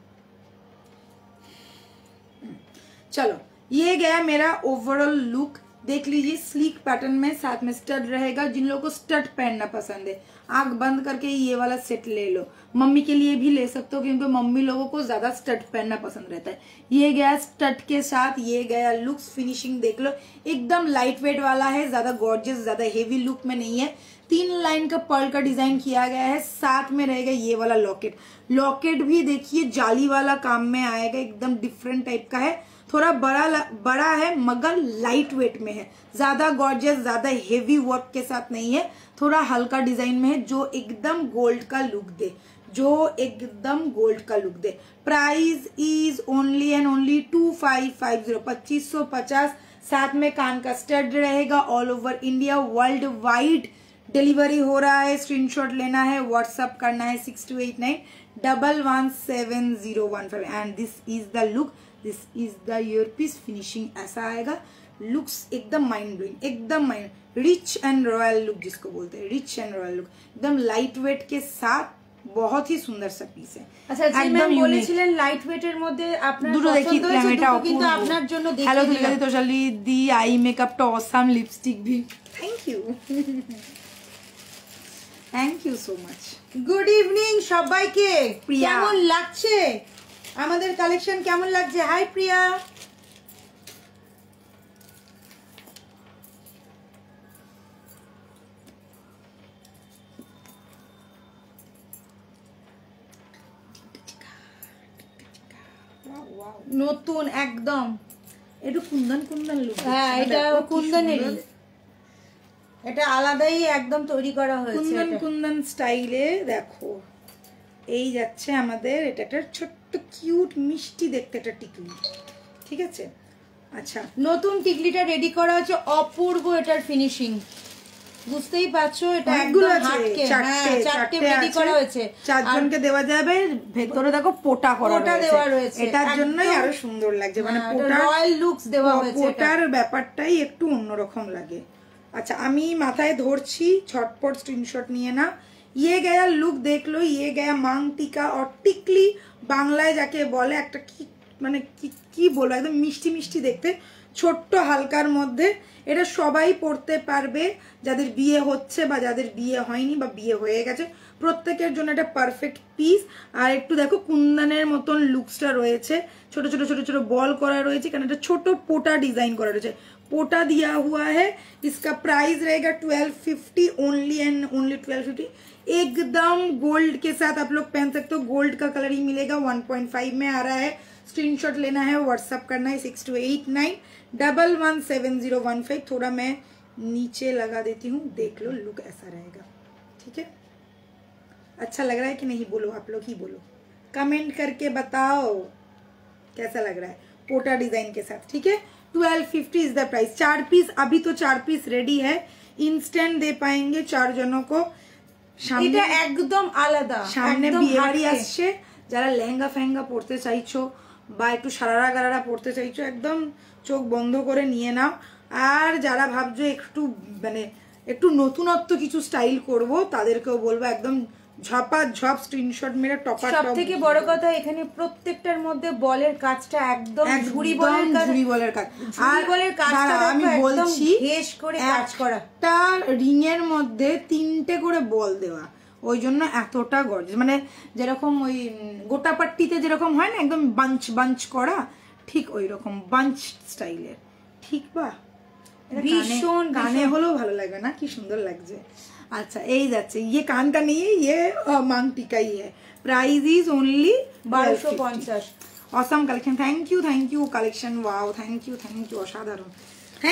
चलो ये गया मेरा ओवरऑल लुक। देख लीजिए स्लीक पैटर्न में, साथ में स्टड रहेगा। जिन लोगों को स्टड पहनना पसंद है, आंख बंद करके ये वाला सेट ले लो। मम्मी के लिए भी ले सकते हो क्योंकि मम्मी लोगों को ज्यादा स्टड पहनना पसंद रहता है। ये गया स्टड के साथ, ये गया लुक्स। फिनिशिंग देख लो, एकदम लाइट वेट वाला है, ज्यादा गॉर्जियस, ज्यादा हेवी लुक में नहीं है। 3 लाइन का पर्ल का डिजाइन किया गया है। साथ में रहेगा ये वाला लॉकेट। लॉकेट भी देखिए जाली वाला काम में आएगा, एकदम डिफरेंट टाइप का है। थोड़ा बड़ा है मगर लाइट वेट में है, ज्यादा गॉर्जियस, ज्यादा हेवी वर्क के साथ नहीं है, थोड़ा हल्का डिजाइन में है, जो एकदम गोल्ड का लुक दे, जो एकदम गोल्ड का look they. Price is only and only 2550, 2550। साथ में कान का स्टड रहेगा। All over India, world wide delivery हो रहा है। स्क्रीनशॉट लेना है, व्हाट्सअप करना है 6289117015। And this is the look, this is the earpiece. Finishing ऐसा आएगा, लुक्स एकदम माइंड ब्लोइंग, एकदम mind rich and royal look जिसको बोलते हैं, रिच एंड रॉयल लुक, एकदम लाइट वेट के साथ बहुत ही সুন্দর সা পিস है। আচ্ছা জি ম্যাম বলেছিলেন লাইট ওয়েটের মধ্যে আপনার দুটো দেখিলাম, এটা কিন্তু আপনার জন্য দেখিয়ে হ্যালো দিলাম তো চলি দি আই মেকআপটা অসাম, লিপস্টিক भी thank you thank you so much. Good evening সবাইকে, প্রিয়া। কেমন লাগছে আমাদের কালেকশন, কেমন লাগছে? হাই প্রিয়া। নতুন একদম, একটু কুন্দন কুন্দন লুক। হ্যাঁ এটা কুন্দনেরই, এটা আলাদাই একদম তৈরি করা হয়েছে। কুন্দন কুন্দন স্টাইলে দেখো এই যাচ্ছে আমাদের। এটা একটা ছোট্ট কিউট মিষ্টি দেখতে একটা টিকলি, ঠিক আছে। আচ্ছা নতুন টিকলিটা রেডি করা হচ্ছে, অপূর্ব এটার ফিনিশিং, বুঝতেই পারছো। এটা একদম হাটকে, হ্যাঁ চারটে রেডি করা হয়েছে, 4 জনকে দেওয়া যাবে। ভেতরে দেখো পোটা করা পোটা দেওয়া রয়েছে, এটার জন্যই আরো সুন্দর লাগছে, মানে পোটা রয়্যাল লুকস দেওয়া হয়েছে। পোটার ব্যাপারটাই একটু অন্যরকম লাগে। अच्छा আমি মাথায় ধরছি, ছটপট স্ক্রিনশট নিয়ে না। ये गया लुक देख लो, ये गया मांग टीका और टिकली, বাংলায় যাকে বলে একটা কি মানে কি বলবো, একদম মিষ্টি মিষ্টি দেখতে, ছোট্ট হালকার মধ্যে। এটা সবাই পড়তে পারবে, যাদের বিয়ে হচ্ছে বা যাদের বিয়ে হয়নি বা বিয়ে হয়ে গেছে, প্রত্যেকের জন্য এটা পারফেক্ট পিস। আর একটু দেখো কুন্দনের মতন লুকসটা রয়েছে, ছোট ছোট ছোট ছোট বল করা রয়েছে, কারণ এটা ছোট পোটা ডিজাइन করা রয়েছে, पोटा दिया हुआ है। इसका प्राइस रहेगा 1250 ओनली एंड ओनली 1250। एकदम गोल्ड के साथ आप लोग पहन सकते हो, गोल्ड का कलर ही मिलेगा। 1.5 में आ रहा है। स्क्रीनशॉट लेना है, व्हाट्सअप करना है 6289117015। थोड़ा मैं नीचे लगा देती हूँ, देख लो लुक ऐसा रहेगा, ठीक है। अच्छा लग रहा है कि नहीं, बोलो आप लोग ही बोलो, कमेंट करके बताओ कैसा लग रहा है पोटा डिजाइन के साथ, ठीक है। 1250 इज द प्राइस। 4 पीस, अभी तो 4 पीस रेडी है, इंस्टेंट दे पाएंगे 4 जनों को। এটা একদম আলাদা, সামনে বিয়ে বাড়ি আসছে, যারা লেহেঙ্গা ফেহেঙ্গা পড়তে চাইছো বা একটু সারারা গারারা পড়তে চাইছো, একদম চোখ বন্ধ করে নিয়ে নাও। আর যারা ভাবছো একটু মানে একটু নতুনত্ব কিছু স্টাইল করব, তাদেরকেও বলবো একদম ঝপাঝপ স্ক্রিনশট মেরে টপার টপ। সবথেকে বড় কথা এখানে প্রত্যেকটার মধ্যে বলের কাজটা একদম ঝুড়ি বলের কাজ, ঝুড়ি বলের কাজ। আর বলের কাজটা আমি বলছি বেশ করে কাজ করা, একটা রিং এর মধ্যে 3টে করে বল দেওয়া, ওই জন্য এতটা গর্জিয়াস, মানে যেরকম ওই গোটা পাট্টিতে যেরকম হয় না, একদম বাঞ্চ বাঞ্চ করা, ঠিক ওই রকম বাঞ্চ স্টাইলের, ঠিক বা ভীষণ গানে হলেও ভালো লাগবে না, কি সুন্দর লাগছে। अच्छा यही जाच्छे, ये कान का नहीं है, ये मांग टीका ही है। Price is only 1250। Awesome collection, thank you collection, wow thank you অসাধারণ।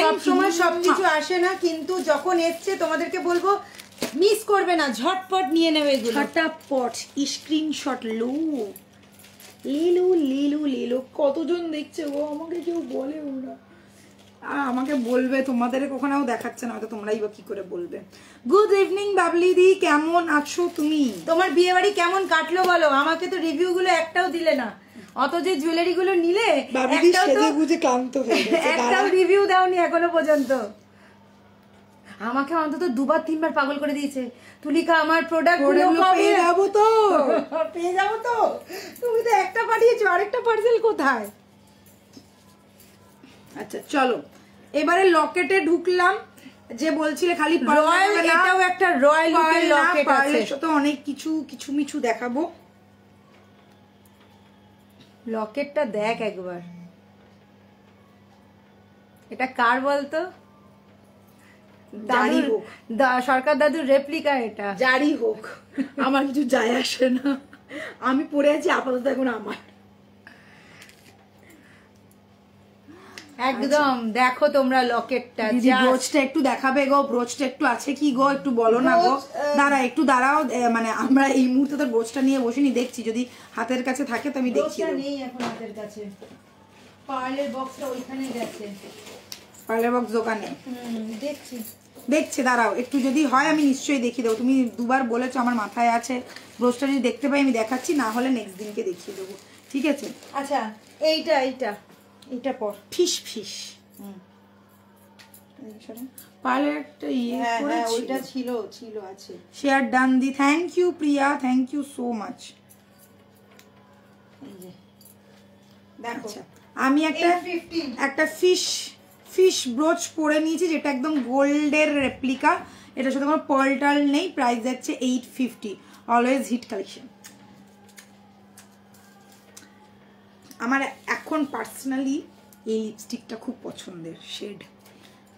সব সময় সবকিছু আসে না, কিন্তু যখন এসছে তোমাদেরকে বলবো মিস করবে না, ঝটপট নিয়ে নেবে এগুলো, ফটাফট স্ক্রিনশট লো, লে লো। কতজন দেখছে গো, আমাকে কেউ বলে ওরা, আমাকে বলবে, তোমাদের কখনো দেখাচ্ছে না, হয়তো তোমরাই বা কি করে বলবে। গুড ইভিনিং বাবলি দি, কেমন আছো তুমি? তোমার বিয়ে বাড়ি কেমন কাটলো বলো, আমাকে তো রিভিউ গুলো একটাও দিলে না, অত যে জুয়েলারি গুলো নিলে একটাও তো বুঝে ক্লান্ত হয়ে গেছে, একটাও রিভিউ দাওনি এখনো পর্যন্ত। আমাকে অন্তত 2-3 পাগল করে দিয়েছে, তুলিকা আমার প্রোডাক্ট গুলো পেয়ে যাবো তো পেয়ে যাবো তো, তুমি তো একটা পাঠিয়েছো, আরেকটা পার্সেল কোথায়? আচ্ছা চলো এবারে লকেটে ঢুকলাম, যে বলছিলে খালি রয়্যাল, এটাও একটা রয়্যাল লুকের লকেট আছে। তো অনেক কিছু মিছু দেখাবো। লকেটটা দেখ একবার, এটা কার বলতো? জারি দাদুর, হোক। সরকার দাদুর রেপ্লিকা এটা। জারি হোক, আমার কিছু যায় আসে না, আমি পরে আছি আপাতত এখন আমার। একদম দেখো তোমরা লকেটটা, দিদি ব্রোচটা একটু দেখাবে গো, ব্রোচটা একটু আছে কি গো, একটু বলো না গো। একটু দাঁড়াও, মানে আমরা এই মুহূর্তে তো ব্রোচটা নিয়ে বসিনি, দেখছি যদি হাতের কাছে থাকে তো আমি দেখছি। নেই এখন হাতের কাছে, পার্লের বক্সটা ওইখানে গেছে, পার্লার বক্স দোকানে দেখছি। দেখছে, দাঁড়াও একটু, যদি হয় আমি নিশ্চয়ই দেখিয়ে দেবো। তুমি দুবার বলেছো, আমার মাথায় আছে। ব্রোচটা যদি দেখতে পাই আমি দেখাচ্ছি, না হলে নেক্সট দিনকে দেখিয়ে দেবো, ঠিক আছে? আচ্ছা এইটা পর ফিশ ফিশ পার্লারটা ওইটা ছিল আছে। শেয়ার ডান দি, thank you Priya, thank you so much. দেখো আমি একটা ফিশ ব্রোচ পরে নিয়েছি, যেটা একদম গোল্ডের রেপ্লিকা। এটার সাথে কোনো পার্ল টাল নেই, প্রাইস যাচ্ছে 850। Always hit collection. আমার এখন পার্সোনালি এই লিপস্টিকটা খুব পছন্দের শেড।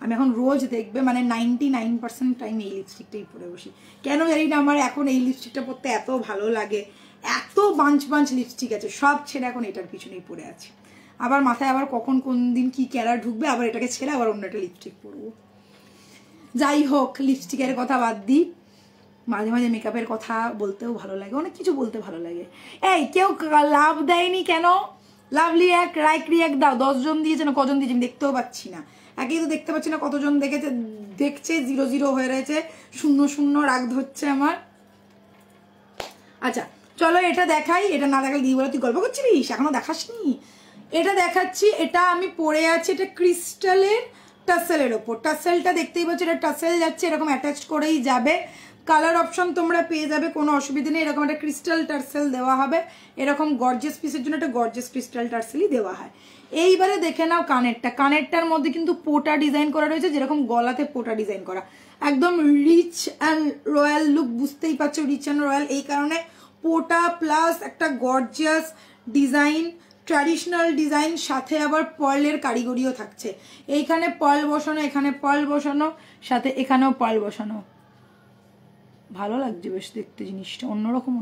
আমি এখন রোজ দেখবে মানে 99% টাইম এই লিপস্টিকটাই পরে বসি। কেন জানি না, আমার এখন এই লিপস্টিকটা পরতে এত ভালো লাগে। এত বাঞ্চ লিপস্টিক আছে, সব ছেড়ে এখন এটার পিছনেই পড়ে আছে। আবার মাথায় আবার কখন কোন দিন কি ক্যারার ঢুকবে, আবার এটাকে ছেড়ে আবার অন্য একটা লিপস্টিক পরবো। যাই হোক, লিপস্টিকের কথা বাদ দিই, মাঝে মাঝে মেকআপের কথা বলতেও ভালো লাগে, অনেক কিছু বলতে ভালো লাগে। এই কেউ লাভ দেয়নি কেন? লাভলি এক লাইক রিয়াক্ট দাও। 10 জন দিয়েছে না কজন দিয়েছে আমি দেখতেও পাচ্ছি না। একেই তো দেখতে পাচ্ছি না কতজন দেখছে 0 হয়ে রয়েছে, 0 রাগ ধরছে আমার। আচ্ছা চলো এটা দেখাই, এটা না দেখাই দিদি বলে তুই গল্প করছিস, এখনো দেখাসনি। এটা দেখাচ্ছি, এটা আমি পরে আছি, এটা ক্রিস্টালের টাসেলের ওপর। টাসেলটা দেখতেই পাচ্ছি, এটা টাসেল যাচ্ছে, এরকম অ্যাটাচ করেই যাবে। কালার অপশন তোমরা পেয়ে যাবে, কোনো অসুবিধা নেই। এরকম একটা ক্রিস্টাল টার্সেল দেওয়া হবে, এরকম গর্জিয়াস পিসের জন্য একটা গর্জিয়াস ক্রিস্টাল টার্সেলই দেওয়া হয়। এইবারে দেখে নাও কানেরটার মধ্যে কিন্তু পোটা ডিজাইন করা রয়েছে, যেরকম গলাতে পোটা ডিজাইন করা, একদম রিচ অ্যান্ড রয়্যাল লুক। বুঝতেই পারছো রিচ অ্যান্ড রয়্যাল, এই কারণে পোটা প্লাস একটা গর্জিয়াস ডিজাইন, ট্র্যাডিশনাল ডিজাইন, সাথে আবার পার্লের কারিগরিও থাকছে। এইখানে পার্ল বসানো, এখানে পার্ল বসানো, সাথে এখানেও পার্ল বসানো। ভালো লাগছে বেশ দেখতে জিনিসটা, অন্যরকম।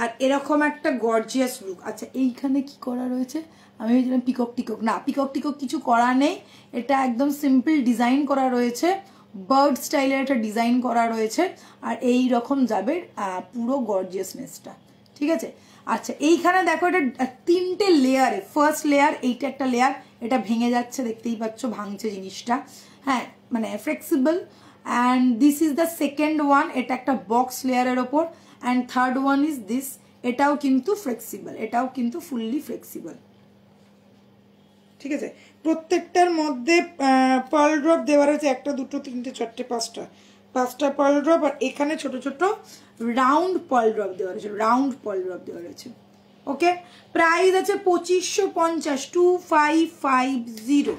আর এরকম একটা গর্জিয়াস লুক। আচ্ছা এইখানে কি করা রয়েছে, আমি ভেবেছিলাম পিকক না, পিকক কিছু করা নেই। এটা একদম সিম্পল ডিজাইন করা রয়েছে, বার্ড স্টাইলের একটা ডিজাইন করা রয়েছে। আর এই রকম যাবে পুরো গর্জিয়াসনেসটা, ঠিক আছে? আচ্ছা এইখানে দেখো, এটা 3টে লেয়ারে, ফার্স্ট লেয়ার, এইটা একটা লেয়ার, এটা ভেঙে যাচ্ছে দেখতেই পাচ্ছ, ভাঙছে জিনিসটা, হ্যাঁ মানে flexible. And this is the second one, এটা একটা বক্স লেয়ারের ওপর। And third one is this, এটাও কিন্তু ফ্লেক্সিবল, এটাও কিন্তু ফুললি ফ্লেক্সিবল, ঠিক আছে? প্রত্যেকটার মধ্যে পার্ল ড্রপ দেওয়া রয়েছে, 1 2 3 4 5টা পার্ল ড্রপ। আর এখানে ছোট ছোট রাউন্ড পার্ল ড্রপ দেওয়া রয়েছে, ওকে? প্রাইস আছে 2550, 2550।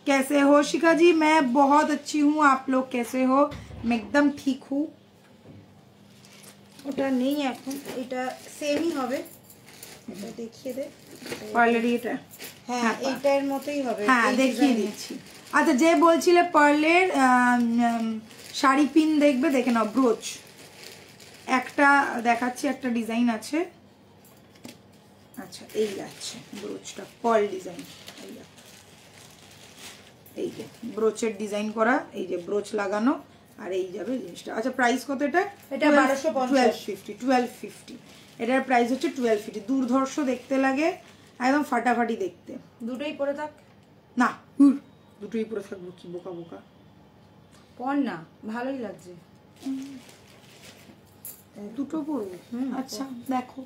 कैसे हो शिखा जी? मैं बहुत अच्छी हूँ, आप लोग कैसे हो? मैं एकदम ठीक हूँ। ওটা নেই এখন, এটা সেমই হবে, এটা দেখিয়ে দে। পার্লেরই এটা, হ্যাঁ এইটার মতোই হবে, হ্যাঁ দেখিয়ে দিচ্ছি। আচ্ছা যে বলছিলে পার্লের শাড়ি পিন দেখবে, দেখে নাও। ব্রোচ একটা দেখাচ্ছি, একটা ডিজাইন আছে। আচ্ছা এই যাচ্ছে ব্রোচটা, পার্ল ডিজাইন, এই যে ব্রোচের ডিজাইন করা, এই যে ব্রোচ লাগানো, আর এই যাবে জিনিসটা। আচ্ছা প্রাইস কত এটা? এটা 1250। এটার প্রাইস হচ্ছে 1250। দুর্ধর্ষ দেখতে লাগে, একদম ফাটাফাটি দেখতে। দুটোই পরে থাক না, দুটোই পরে থাকবো, কি বোকা পর না, ভালোই লাগছে। দুটো পরবো, আচ্ছা দেখো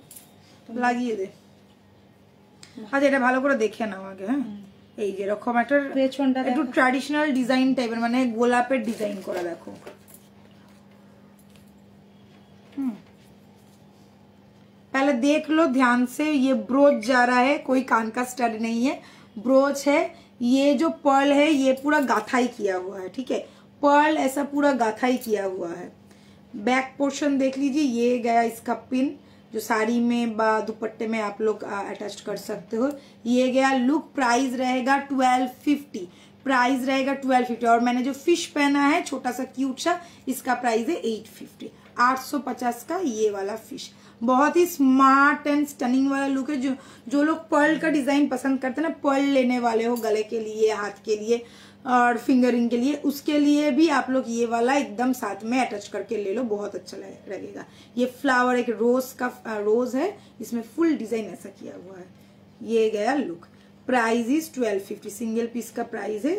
লাগিয়ে দে। আচ্ছা এটা ভালো করে দেখে নাও আগে, হ্যাঁ? এই যেরকম একটা পেছনটা একটু ট্র্যাডিশনাল ডিজাইন টাইপের, মানে গোলাপের ডিজাইন করা, দেখো। पहले देख लो ध्यान से, ये ब्रोच जा रहा है, कोई कान का स्टड नहीं है, ब्रोच है। ये जो पर्ल है ये पूरा गाथाई किया हुआ है, ठीक है, पर्ल ऐसा पूरा गाथाई किया हुआ है। बैक पोर्शन देख लीजिए, ये गया इसका पिन जो साड़ी में बा दुपट्टे में आप लोग अटैच कर सकते हो। ये गया लुक। प्राइस रहेगा 1250, प्राइस रहेगा 1250। और मैंने जो फिश पहना है छोटा सा क्यूट सा, इसका प्राइस है 850, 850 का ये वाला फिश। बहुत ही स्मार्ट एंड स्टनिंग वाला लुक है। जो लोग पर्ल का डिजाइन पसंद करते हैं ना, पर्ल लेने वाले हो गले के लिए, हाथ के लिए और फिंगरिंग के लिए, उसके लिए भी आप लोग ये वाला एकदम साथ में अटैच करके ले लो, बहुत अच्छा लगेगा। ये फ्लावर एक रोज है, इसमें फुल डिजाइन ऐसा किया हुआ है। ये गया look. Price is 1250, single piece का प्राइस है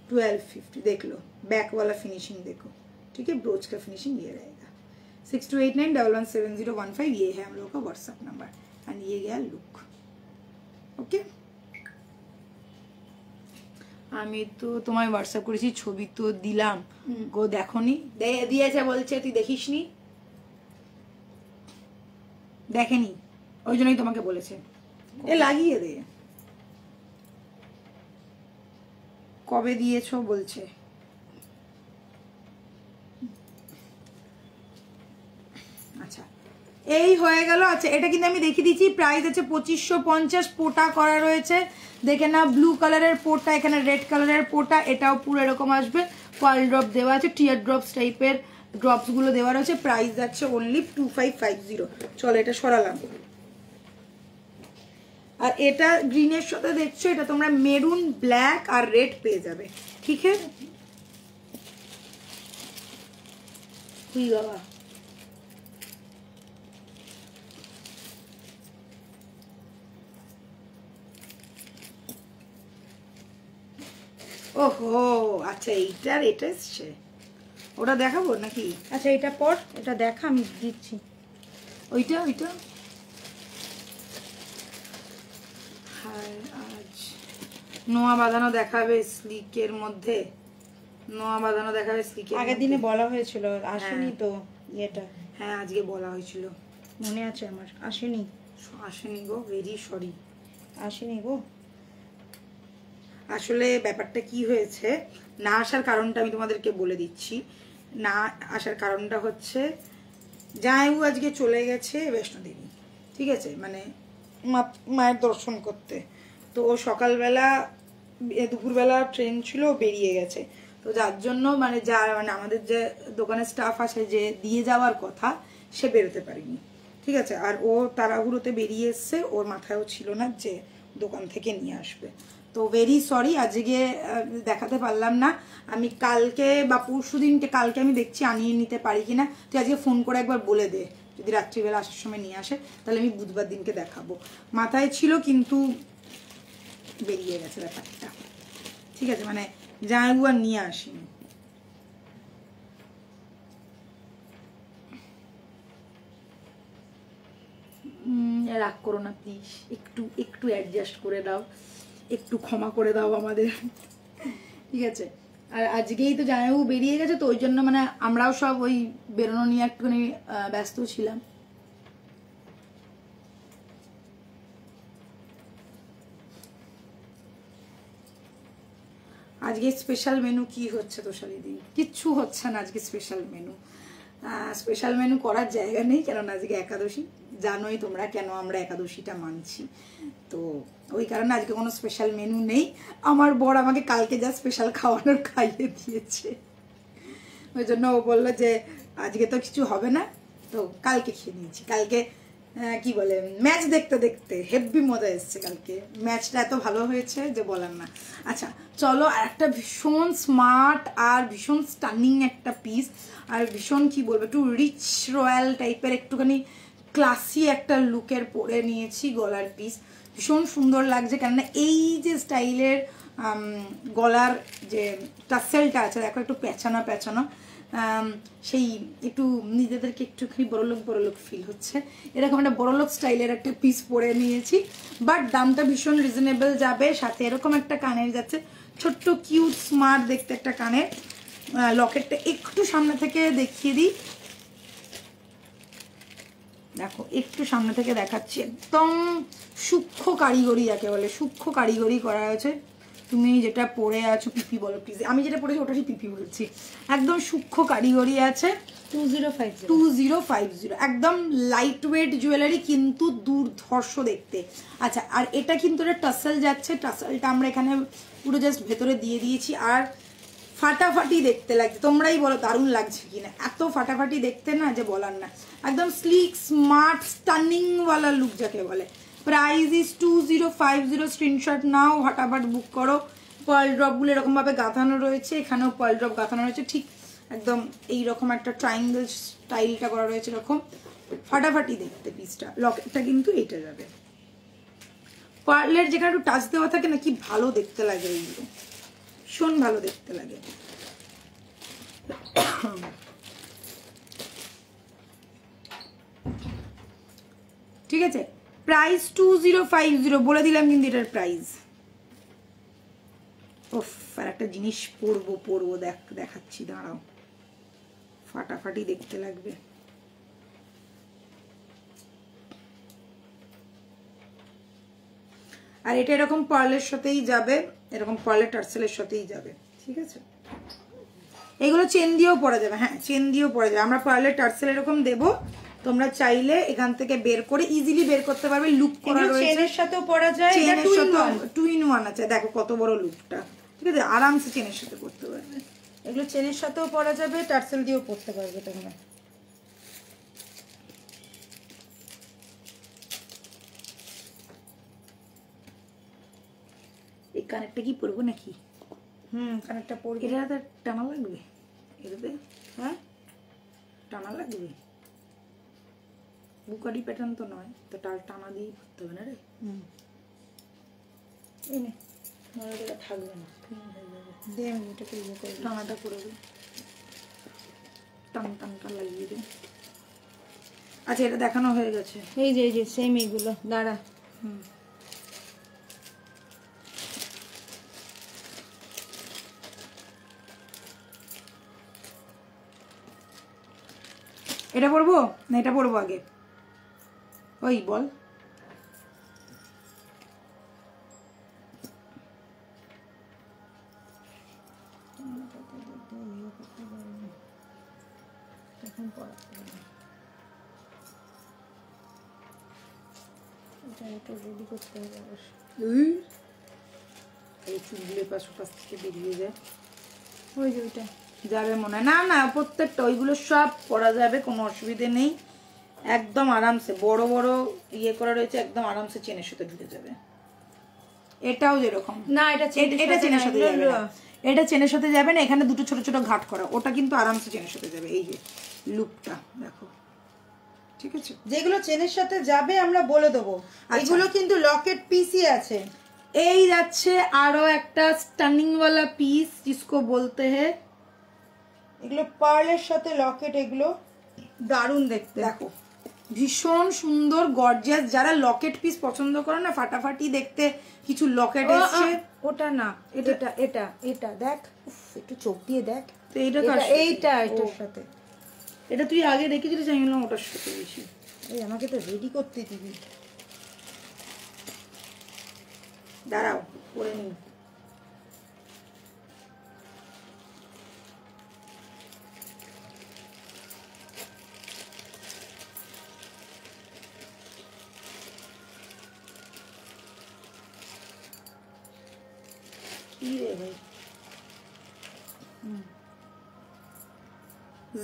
1250। देख लो बैक वाला फिनिशिंग देखो, ठीक है, ब्रोच का फिनिशिंग ये रहेगा। 6289117015 ये है हम लोगों का व्हाट्सएप नंबर। एंड ये गया लुक। ओके, আমি তো তোমায় হোয়াটসঅ্যাপ করেছি, ছবি তো দিলাম গো, দেখোনি? দিয়েছে বলছে তুই দেখিসনি, দেখেনি, ওই জন্যই তোমাকে বলেছে এ লাগিয়ে দে। কবে দিয়েছো বলছে। আচ্ছা এই হয়ে গেল। আচ্ছা এটা কিন্তু আমি দেখিয়ে দিচ্ছি, প্রাইস আছে 2550, পোটা করা রয়েছে দেখে না, ব্লু কালারের পোটা, এখানে রেড কালারের পোটা, এটাও পুরো এরকম আসবে, পার্ল ড্রপ দেওয়া আছে, টিয়ার ড্রপস টাইপের ড্রপস গুলো দেওয়া রয়েছে। প্রাইস যাচ্ছে অনলি 2550। চলো এটা সরালাম। আর এটা গ্রিনের সাথে দেখছো, এটা তোমরা মেরুন, ব্ল্যাক আর রেড পেয়ে যাবে, ঠিক আছে? হুই বাবা, ওহো আচ্ছা এইটার এটা এসছে, ওটা দেখাবো নাকি? আচ্ছা এটা পর, এটা দেখা, আমি দিচ্ছি। ওইটা ওইটা আজ নোয়া বাঁধানো দেখাবে স্লিকের মধ্যে, নোয়া বাঁধানো দেখাবে স্লিকের। আগের দিনে বলা হয়েছিল, আসেনি তো এটা। হ্যাঁ আজকে বলা হয়েছিল, মনে আছে আমার, আসেনি। আসেনি গো, ভেরি সরি, আসেনি গো। আসলে ব্যাপারটা কি হয়েছে, না আসার কারণটা আমি তোমাদেরকে বলে দিচ্ছি। না আসার কারণটা হচ্ছে জামাইবাবু আজকে চলে গেছে বৈষ্ণোদেবী, ঠিক আছে, মানে মায়ের দর্শন করতে। তো ও সকালবেলা দুপুরবেলা ট্রেন ছিল, বেরিয়ে গেছে। তো যার জন্য মানে আমাদের যে দোকানের স্টাফ আছে যে দিয়ে যাওয়ার কথা, সে বেরোতে পারেনি, ঠিক আছে। আর ও তাড়াহুড়োতে বেরিয়ে এসছে, ওর মাথায়ও ছিল না যে দোকান থেকে নিয়ে আসবে। তো ভেরি সরি, আজকে দেখাতে পারলাম না। আমি কালকে বা পরশু দিনকে, কালকে আমি দেখছি আনিয়ে নিতে পারি কিনা। তুই আজকে ফোন করে একবার বলে দে, যদি রাত্রিবেলা আসার সময় নিয়ে আসে তাহলে আমি বুধবার দিনকে দেখাবো। মাথায় ছিল কিন্তু বেরিয়ে গেছে ব্যাপারটা, ঠিক আছে, মানে জামাইবাবু আর নিয়ে আসিনি। রাগ করো না প্লিজ, একটু একটু অ্যাডজাস্ট করে দাও, একটু ক্ষমা করে দাও আমাদের, ঠিক আছে। আর আজকেই তো জামাইবাবু বেরিয়ে গেছে, তো ওই জন্য মানে আমরাও সব ওই বেরোনো নিয়ে একটুখানি ব্যস্ত ছিলাম। আজকে স্পেশাল মেনু কি হচ্ছে তোষালিদি? কিচ্ছু হচ্ছে না আজকে স্পেশাল মেনু। স্পেশাল মেনু করার জায়গা নেই, কারণ আজকে একাদশী, জানোই তোমরা কেন আমরা একাদশীটা মানছি। তো ওই কারণে আজকে কোনো স্পেশাল মেনু নেই। আমার বর আমাকে কালকে যা স্পেশাল খাওয়ানোর খাইয়ে দিয়েছে, ওই জন্য ও বললো যে আজকে তো কিছু হবে না, তো কালকে খেয়ে নিয়েছি। কালকে কি বলে ম্যাচ দেখতে দেখতে হেভি মজা এসছে, কালকে ম্যাচটা এত ভালো হয়েছে যে বলার না। আচ্ছা চলো, আর একটা ভীষণ স্মার্ট আর ভীষণ স্টানিং একটা পিস, আর ভীষণ কি বলবো একটু রিচ রয়্যাল টাইপের একটুখানি ক্লাসি একটা লুকের পরে নিয়েছি গলার পিস। ভীষণ সুন্দর লাগছে, কেননা এই যে স্টাইলের গলার যে টাসেলটা আছে দেখো, একটু পেঁচানো পেঁচানো, সেই একটু নিজেদেরকে একটুখানি বড়লোক ফিল হচ্ছে, এরকম একটা বড়লোক স্টাইলের একটা পিস পরে নিয়েছি। বাট দামটা ভীষণ রিজনেবল যাবে। সাথে এরকম একটা কানের যাচ্ছে, ছোট্ট কিউট স্মার্ট দেখতে একটা কানের। লকেটটা একটু সামনে থেকে দেখিয়ে দিই, দেখো একটু সামনে থেকে দেখাচ্ছি, একদম সূক্ষ্ম কারিগরি যাকে বলে, সূক্ষ্ম কারিগরি করা হয়েছে। তুমি যেটা পরে আছো পিপি বলো প্লিজ, আমি যেটা পরেছি ওটাই পিপি বলছি, একদম সূক্ষ্ম কারিগরি আছে। 2050 একদম লাইট ওয়েট জুয়েলারি কিন্তু দুর্ধর্ষ দেখতে। আচ্ছা, আর এটা কিন্তু একটা টাসেল যাচ্ছে, টাসেলটা আমরা এখানে পুরো জাস্ট ভেতরে দিয়ে দিয়েছি। আর ফাটাফাটি দেখতে লাগছে, তোমরাই বলো দারুণ লাগছে কিনা, এত ফাটাফাটি দেখতে না যে বলার না, একদম স্লিক স্মার্ট স্টানিং ওয়ালা লুক যাকে বলে। প্রাইস ইজ 2050, স্ক্রিনশট নাও, হঠাৎ বুক করো। পার্ল ড্রপগুলো এরকম ভাবে গাঁথানো রয়েছে, এখানেও পার্ল ড্রপ গাঁথানো রয়েছে, ঠিক একদম এইরকম একটা ট্রায়াঙ্গেল স্টাইলটা করা রয়েছে, এরকম ফাটাফাটি দেখতে পিসটা। লকেটটা কিন্তু এইটা যাবে, পার্লের যেখানে একটু টাচ দেওয়া থাকে না, কি ভালো দেখতে লাগে এইগুলো, ভীষণ ভালো দেখতে লাগে। ঠিক আছে, প্রাইস 2050 বলে দিলাম কিন্তু এটার প্রাইস। ওফ, আর একটা জিনিস পরবো দেখাচ্ছি, দাঁড়াও, ফাটাফাটি দেখতে লাগবে। আর এটা এরকম পার্লের সাথেই যাবে, এরকম পার্লের টার্সেলের সাথেই যাবে, ঠিক আছে। এগুলো চেন দিয়েও পরা যাবে, হ্যাঁ চেন দিয়েও পরা যাবে। আমরা পার্লের টার্সেল এরকম দেবো, তোমরা চাইলে এখান থেকে বের করে ইজিলি বের করতে পারবে। লুক করা রয়েছে, চেনের সাথেও পরা যায়, চেনের সাথে 2 in 1 আছে, দেখো কত বড় লুকটা, ঠিক আছে, আরামসে চেনের সাথে পরতে পারবে। এগুলো চেনের সাথেও পরা যাবে, টার্সেল দিয়েও পরতে পারবে তোমরা। এই কানেরটা কি পরবো নাকি? কানেরটা পরবে। এটা টানা লাগবে, এটাতে হ্যাঁ টানা লাগবে, বুকারি প্যাটার্ন তো নয় তো, টানা দিয়ে পরতে হবে না রে। এই নে, এটা থাকবে না, দে আমি এটাকে ইয়ে করে দিই। টানাটা করবে, টানটা লাগিয়ে দে। আচ্ছা, এটা দেখানো হয়ে গেছে, এই যে সেম এইগুলো, দাঁড়া। এটা পরবো না এটা পরবো আগে, ওই বল। রেডি করতে হবে অবশ্য। এই চুলগুলো পাশ থেকে বেরিয়ে যায়, ওই যে ওইটা যাবে মনে হয়। না না, প্রত্যেকটা ওইগুলো সব পরা যাবে, কোনো অসুবিধে নেই, একদম আরামসে। বড় বড় ইয়ে করা রয়েছে, একদম আরামসে চেনের সাথে ঢুকে যাবে। এটাও যেরকম, না এটা চেনের সাথে যাবে না, এটা চেনের সাথে যাবে না, এখানে দুটো ছোট ছোট ঘাট করা, ওটা কিন্তু আরামসে চেনের সাথে যাবে। এই যে লুকটা দেখো, ঠিক আছে। যেগুলো চেনের সাথে যাবে আমরা বলে দেবো, এগুলো কিন্তু লকেট পিসই আছে। এই যাচ্ছে আরো একটা স্টানিং ওয়ালা পিস, जिसको बोलते हैं, এগুলো পার্লের সাথে লকেট, এগুলো দারুণ দেখতে। দেখো ভীষণ সুন্দর গর্জিয়াস। যারা লকেট পিস পছন্দ করে না, ফাটাফাটি দেখতে কিছু লকেট এসছে, ওটা না, এটা এটা এটা দেখ, একটু চোখ দিয়ে দেখ। তো এইটা এটার সাথে, এটা তুই আগে দেখেছিলিস, আমি বললাম ওটার সাথে বেশি। এই আমাকে তো রেডি করতে দিবি, দাঁড়াও পরে নি।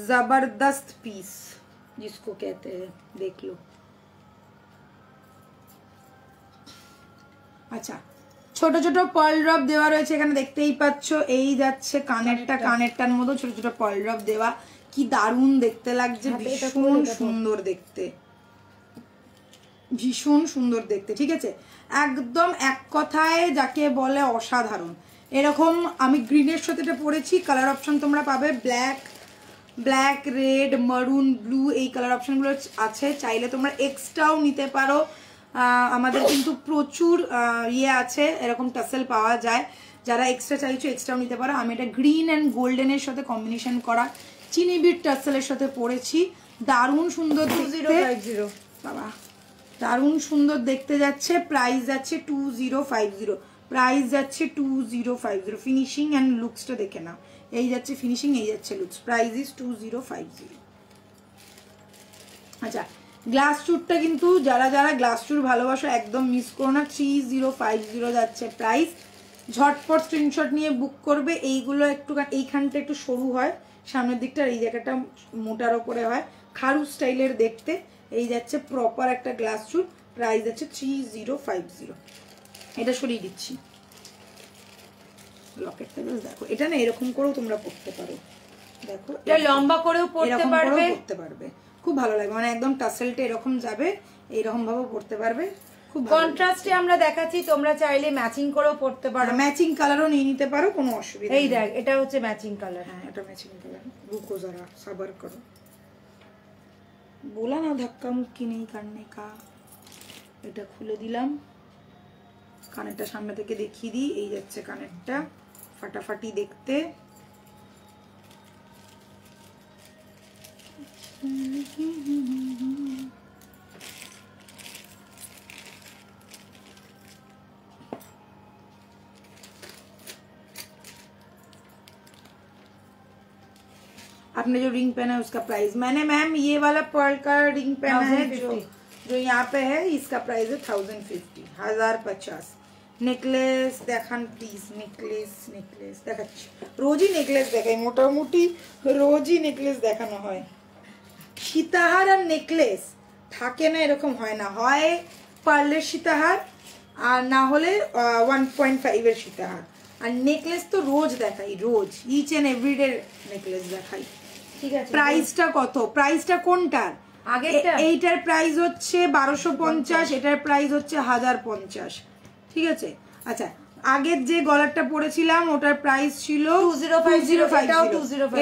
जबरदस्त पीस जिसको कहते हैं, देख लो। আচ্ছা, ছোট ছোট পার্ল ড্রপ দেওয়া রয়েছে এখানে, দেখতেই পাচ্ছ। এই যাচ্ছে কানেরটার মতো ছোট ছোট পার্ল ড্রপ দেওয়া, কি দারুণ দেখতে লাগছে, ভীষণ সুন্দর দেখতে, ভীষণ সুন্দর দেখতে, ঠিক আছে। একদম এক কথায় যাকে বলে অসাধারণ। এরকম আমি গ্রিনের সাথে এটা পরেছি, কালার অপশন তোমরা পাবে ব্ল্যাক, রেড, মারুন, ব্লু, এই কালার অপশনগুলো আছে, চাইলে তোমরা এক্সট্রাও নিতে পারো। আমাদের কিন্তু প্রচুর ইয়ে আছে, এরকম টাসেল পাওয়া যায়, যারা এক্সট্রা চাইছো এক্সট্রাও নিতে পারো। আমি এটা গ্রিন অ্যান্ড গোল্ডেনের সাথে কম্বিনেশন করা চিনি বিট টাসেলের সাথে পরেছি, দারুণ সুন্দর দেখতে, 2050 বাবা দারুণ সুন্দর দেখতে যাচ্ছে। প্রাইস যাচ্ছে 2050, প্রাইস যাচ্ছে 2050। ফিনিশিং অ্যান্ড লুকসটা দেখে নাও, এই যাচ্ছে ফিনিশিং, এই যাচ্ছে লুকস, প্রাইস ইজ 2050। আচ্ছা গ্লাস চুরটা কিন্তু যারা যারা গ্লাস চুর ভালোবাসো একদম মিস করো না, 3050 যাচ্ছে প্রাইস। ঝটপট স্ক্রিনশট নিয়ে বুক করবে। এইগুলো একটু এইখানটা একটু সরু হয় সামনের দিকটা, এই জায়গাটা মোটার ওপরে হয়, খারু স্টাইলের দেখতে। এই যাচ্ছে প্রপার একটা গ্লাস চুর, প্রাইস যাচ্ছে 3050। এটা সরিয়ে দিচ্ছি, লকেটটা দেখো, এটা না এরকম করেও তোমরা পড়তে পারো, দেখো এটা লম্বা করেও পড়তে পারবে, খুব ভালো লাগে, মানে একদম টাসেলটা এরকম যাবে, এইরকম ভাবে পড়তে পারবে, খুব কন্ট্রাস্টে আমরা দেখাচ্ছি, তোমরা চাইলে ম্যাচিং করেও পড়তে পারো, ম্যাচিং কালারও নিয়ে নিতে পারো, কোনো অসুবিধা এই দেখ এটা হচ্ছে ম্যাচিং কালার। হ্যাঁ এটা ম্যাচিং কালার। রুকো জরা সবার করো, बोला ना धक्का मुक्की नहीं करने का। এটা খুলে দিলাম, কানেরটা সামনে থেকে দেখিয়ে দিই, এই যাচ্ছে কানেরটা ফাটাফাটি দেখতে। आपने जो रिंग पहना है उसका प्राइस, मैंने मैम ये वाला पर्ल का रिंग पहना है जो यहाँ पे है, इसका प्राइस है 1050, 1050। नेकलेस देखान प्लीज, नेकलेस नेकलेस देखाচ্ছি, রোজই নেকলেস দেখাই, মোটামুটি রোজই নেকলেস দেখানো হয়। সীতাহার আর নেকলেস থাকে না এরকম হয় না, হয় পার্লের সীতাহার আর না হলে 1.5 এর সীতাহার, আর নেকলেস তো রোজ দেখাই, রোজ ইচ এন্ড এভরিডে নেকলেস দেখাই। ঠিক আছে, প্রাইসটা কত, প্রাইসটা কোনটার, আগেরটা এইটার প্রাইস হচ্ছে 1250, এটার প্রাইস হচ্ছে 1050, ঠিক আছে। আচ্ছা আগের যে গলারটা পরেছিলাম ওটার প্রাইস ছিল 2050,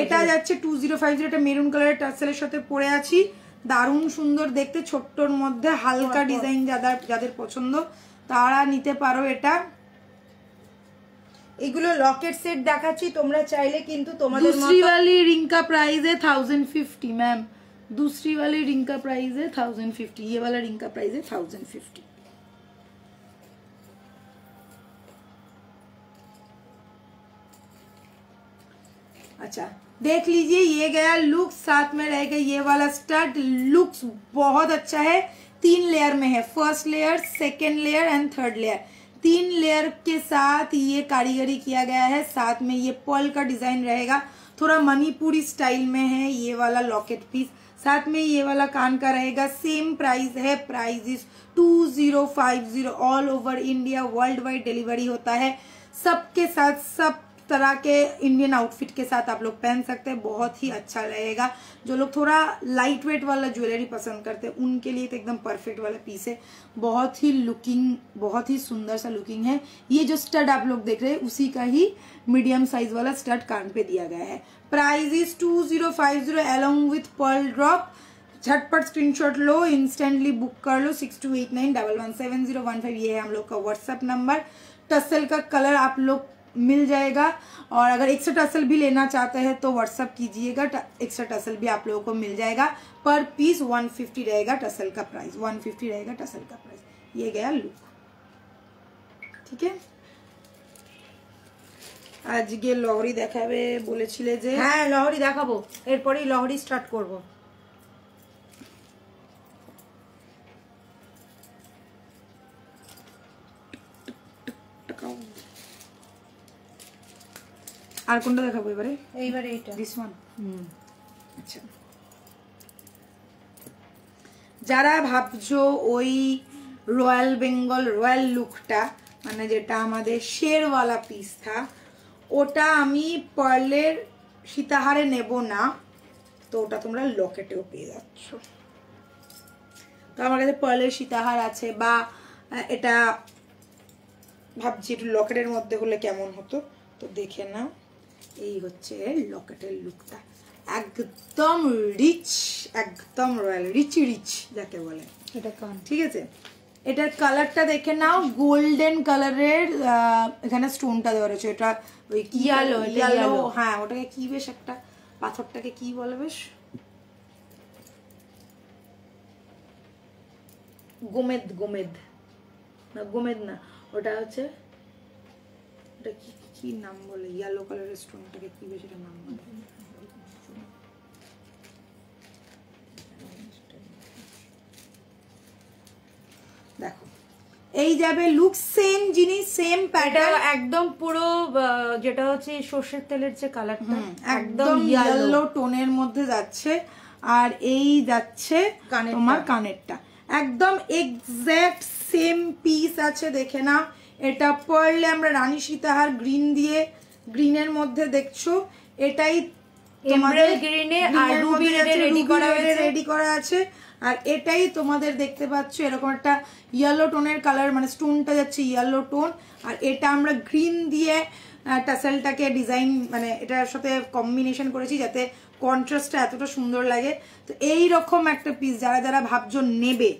এটা যাচ্ছে 2050। এটা মেরুন কালারের টাসেলের সাথে পরে আছি, দারুণ সুন্দর দেখতে, ছোট্টর মধ্যে হালকা ডিজাইন যাদের পছন্দ তারা নিতে পারো এটা। এগুলো লকেট সেট দেখাচ্ছি, তোমরা চাইলে কিন্তু তোমাদের दूसरी वाली रिंग का प्राइस है 1050 मैम, दूसरी वाली रिंग का प्राइस है 1050, ये वाला रिंग का प्राइस है 1050। अच्छा देख लीजिए, ये गया लुक, साथ में रहेगा ये वाला स्टड। लुक्स बहुत अच्छा है, 3 लेयर में है, first layer, second layer and third layer. 3 layer के साथ ये कारीगरी किया गया है, साथ में ये पर्ल का डिजाइन रहेगा, थोड़ा मणिपुरी स्टाइल में है ये वाला लॉकेट पीस, साथ में ये वाला कान का रहेगा। सेम प्राइस है, price is 2050। All over India world wide delivery होता है, सबके साथ सब तरह के इंडियन आउटफिट के साथ आप लोग पहन सकते हैं, बहुत ही अच्छा रहेगा। जो लोग थोड़ा लाइट वेट वाला ज्वेलरी पसंद करते हैं उनके लिए तो एकदम परफेक्ट वाला पीस है, बहुत ही लुकिंग, बहुत ही सुंदर सा लुकिंग है। ये जो स्टड आप लोग देख रहे हैं उसी का ही मीडियम साइज वाला स्टड कान पे दिया गया है। Price is 2050 along with pearl drop. झटपट स्क्रीनशॉट लो, इंस्टेंटली बुक कर लो, 6289117015 ये है हम लोग का व्हाट्सएप नंबर। टसल का कलर आप लोग मिल जाएगा, और अगर एक्स्ट्रा टसल भी लेना चाहते हैं तो व्हाट्सअप कीजिएगा, एक्स्ट्रा टसल भी आप लोगों को मिल जाएगा। पर पीस 150 रहेगा टसल का प्राइस, 150 रहेगा टसल का प्राइस। ये गया लुक, ठीक है। আজকে লহরি দেখাবে বলেছিলে যে, হ্যাঁ লহরি দেখাবো, এরপরেই লহরি স্টার্ট করব। আর কোনটা দেখাবো এবারে? এইবারে এইটা, দিস ওয়ান। আচ্ছা যারা ভাবছো ওই রয়্যাল বেঙ্গল রয়্যাল লুকটা, মানে যেটা আমাদের শেরওয়ালা পিস থা, ওটা আমি পার্লের সীতাহারে নেব না, তো ওটা তোমরা লকেটেও পেয়ে যাচ্ছ। তো আমার কাছে পার্লের সীতাহার আছে, বা এটা ভাবছি একটু লকেটের মধ্যে হলে কেমন হতো, তো দেখে নাও। এই হচ্ছে লকেটের লুকটা, একদম রিচ, একদম রয়্যাল, রিচ রিচ যাকে বলে, এটা কান, ঠিক আছে। এটার কালারটা দেখে নাও, গোল্ডেন কালারের এখানে স্টোনটা দেওয়া রয়েছে, এটা ওই ইয়ালো, হ্যাঁ ওটাকে কি বেশ একটা পাথরটাকে কি বলে বেশ, গোমেদ গোমেদ না, গোমেদ না, ওটা হচ্ছে, ওটা কি কি নাম বলে, ইয়েলো কালারের স্টোনটাকে কি বেশ নাম বলে, দেখো এই যাবে লুক সেম জিনিস, সেম প্যাটার্ন, একদম পুরো যেটা হচ্ছে সর্ষের তেলের যে কালারটা একদম ইয়েলো টোনের মধ্যে যাচ্ছে। আর এই যাচ্ছে তোমার কানেরটা, একদম এক্সাক্ট সেম পিস আছে, দেখে না। এটা পার্লে আমরা রানী সীতাহার গ্রিন দিয়ে, গ্রিনের মধ্যে দেখছো, এটাই তোমাদের গ্রিনে আর রুবি রেডি করা আছে। আর এটাই তোমাদের দেখতে পাচ্ছ এরকম একটা ইয়েলো টোনের কালার, মানে স্টোনটা যাচ্ছে ইয়েলো টোন, আর এটা আমরা গ্রিন দিয়ে টাসেলটাকে ডিজাইন, মানে এটার সাথে কম্বিনেশন করেছি যাতে কন্ট্রাস্টটা এতটা সুন্দর লাগে। তো এই রকম একটা পিস যারা যারা ভাবছো নেবে,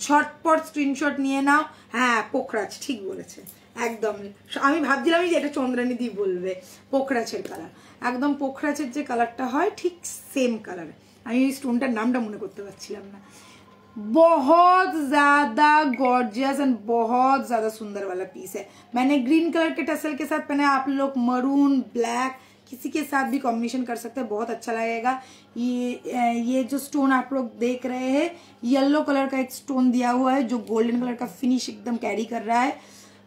ঝটপট স্ক্রিনশট নিয়ে নাও। হ্যাঁ পোখরাজ, ঠিক বলেছে একদম, আমি ভাবছিলাম যে এটা চন্দ্রানিধি বলবে, পোখরাজের কালার, একদম পোখরাজের যে কালারটা হয় ঠিক সেম কালার। আমি এই স্টোনটার नामটা মনে করতে পারছিলাম না। बहुत ज्यादा गॉर्जियस एंड बहुत ज्यादा सुंदर वाला पीस है। मैंने ग्रीन कलर के टसल के साथ पहना, आप लोग मरून ब्लैक किसी के साथ भी कॉम्बिनेशन कर सकते हैं, बहुत अच्छा लगेगा। ये जो स्टोन आप लोग देख रहे हैं, येलो कलर का एक स्टोन दिया हुआ है जो गोल्डन कलर का फिनिश एकदम कैरी कर रहा है,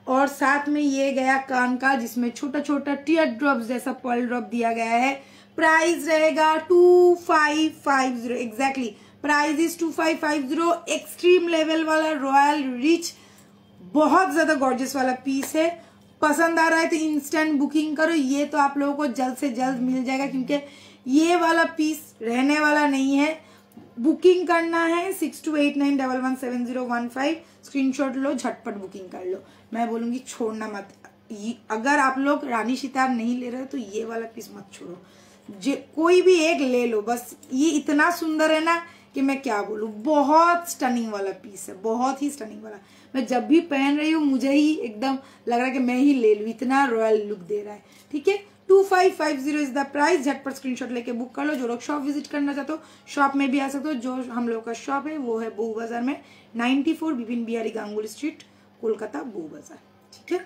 और साथ में ये गया कान का जिसमें छोटा छोटा टीयर ड्रॉप जैसा पर्ल ड्रॉप दिया गया है। प्राइस रहेगा 2550, exactly price is 2550। Extreme level वाला रॉयल रिच बहुत ज्यादा गॉर्जियस वाला पीस है। पसंद आ रहा है तो इंस्टेंट बुकिंग करो, ये तो आप लोगों को जल्द से जल्द मिल जाएगा क्योंकि ये वाला पीस रहने वाला नहीं है। बुकिंग करना है 6289117015, स्क्रीनशॉट लो, झटपट बुकिंग कर लो। मैं बोलूंगी छोड़ना मत, अगर आप लोग रानी सितार नहीं ले रहे हो तो ये वाला पीस मत छोड़ो, कोई भी एक ले लो बस। ये इतना सुंदर है ना कि मैं क्या बोलूं, बहुत स्टनिंग वाला पीस है, बहुत ही स्टनिंग वाला। मैं जब भी पहन रही हूँ मुझे ही एकदम लग रहा है कि मैं ही ले लूं, इतना रॉयल लुक दे रहा है। ठीक है, 2550 इज द प्राइस। झटपट स्क्रीनशॉट लेके बुक कर लो। जो लोग शॉप विजिट करना चाहते हो शॉप में भी आ सकते हो। जो हम लोग का शॉप है वो है बहू बाजार में, 94 बिपिन बिहारी गांगुली स्ट्रीट, कोलकाता, बहू बाजार। ठीक है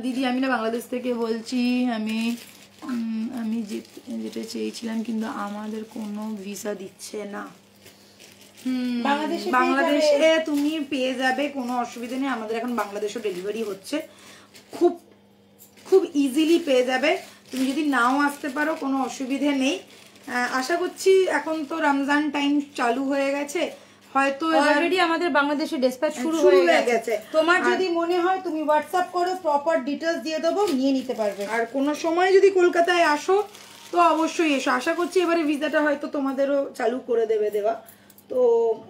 दीदी, আমি না বাংলাদেশ থেকে বলছি, আমি যেটা চেয়েছিলাম কিন্তু আমাদের কোনো ভিসা দিচ্ছে না। বাংলাদেশে তুমি পেয়ে যাবে, কোনো অসুবিধা নেই। আমাদের এখন বাংলাদেশও ডেলিভারি হচ্ছে, খুব খুব ইজিলি পেয়ে যাবে। তুমি যদি নাও আসতে পারো কোনো অসুবিধে নেই। আশা করছি এখন তো রমজান টাইম চালু হয়ে গেছে, হয়তো অলরেডি আমাদের বাংলাদেশে ডিসপ্যাচ শুরু হয়ে গেছে। তোমার যদি মনে হয় তুমি হোয়াটসঅ্যাপ করো, প্রপার ডিটেইলস দিয়ে দেবো, নিয়ে নিতে পারবে। আর কোনো সময় যদি কলকাতায় আসো তো অবশ্যই এসো। আশা করছি এবারে ভিসাটা হয়তো তোমাদেরও চালু করে দেওয়া, তো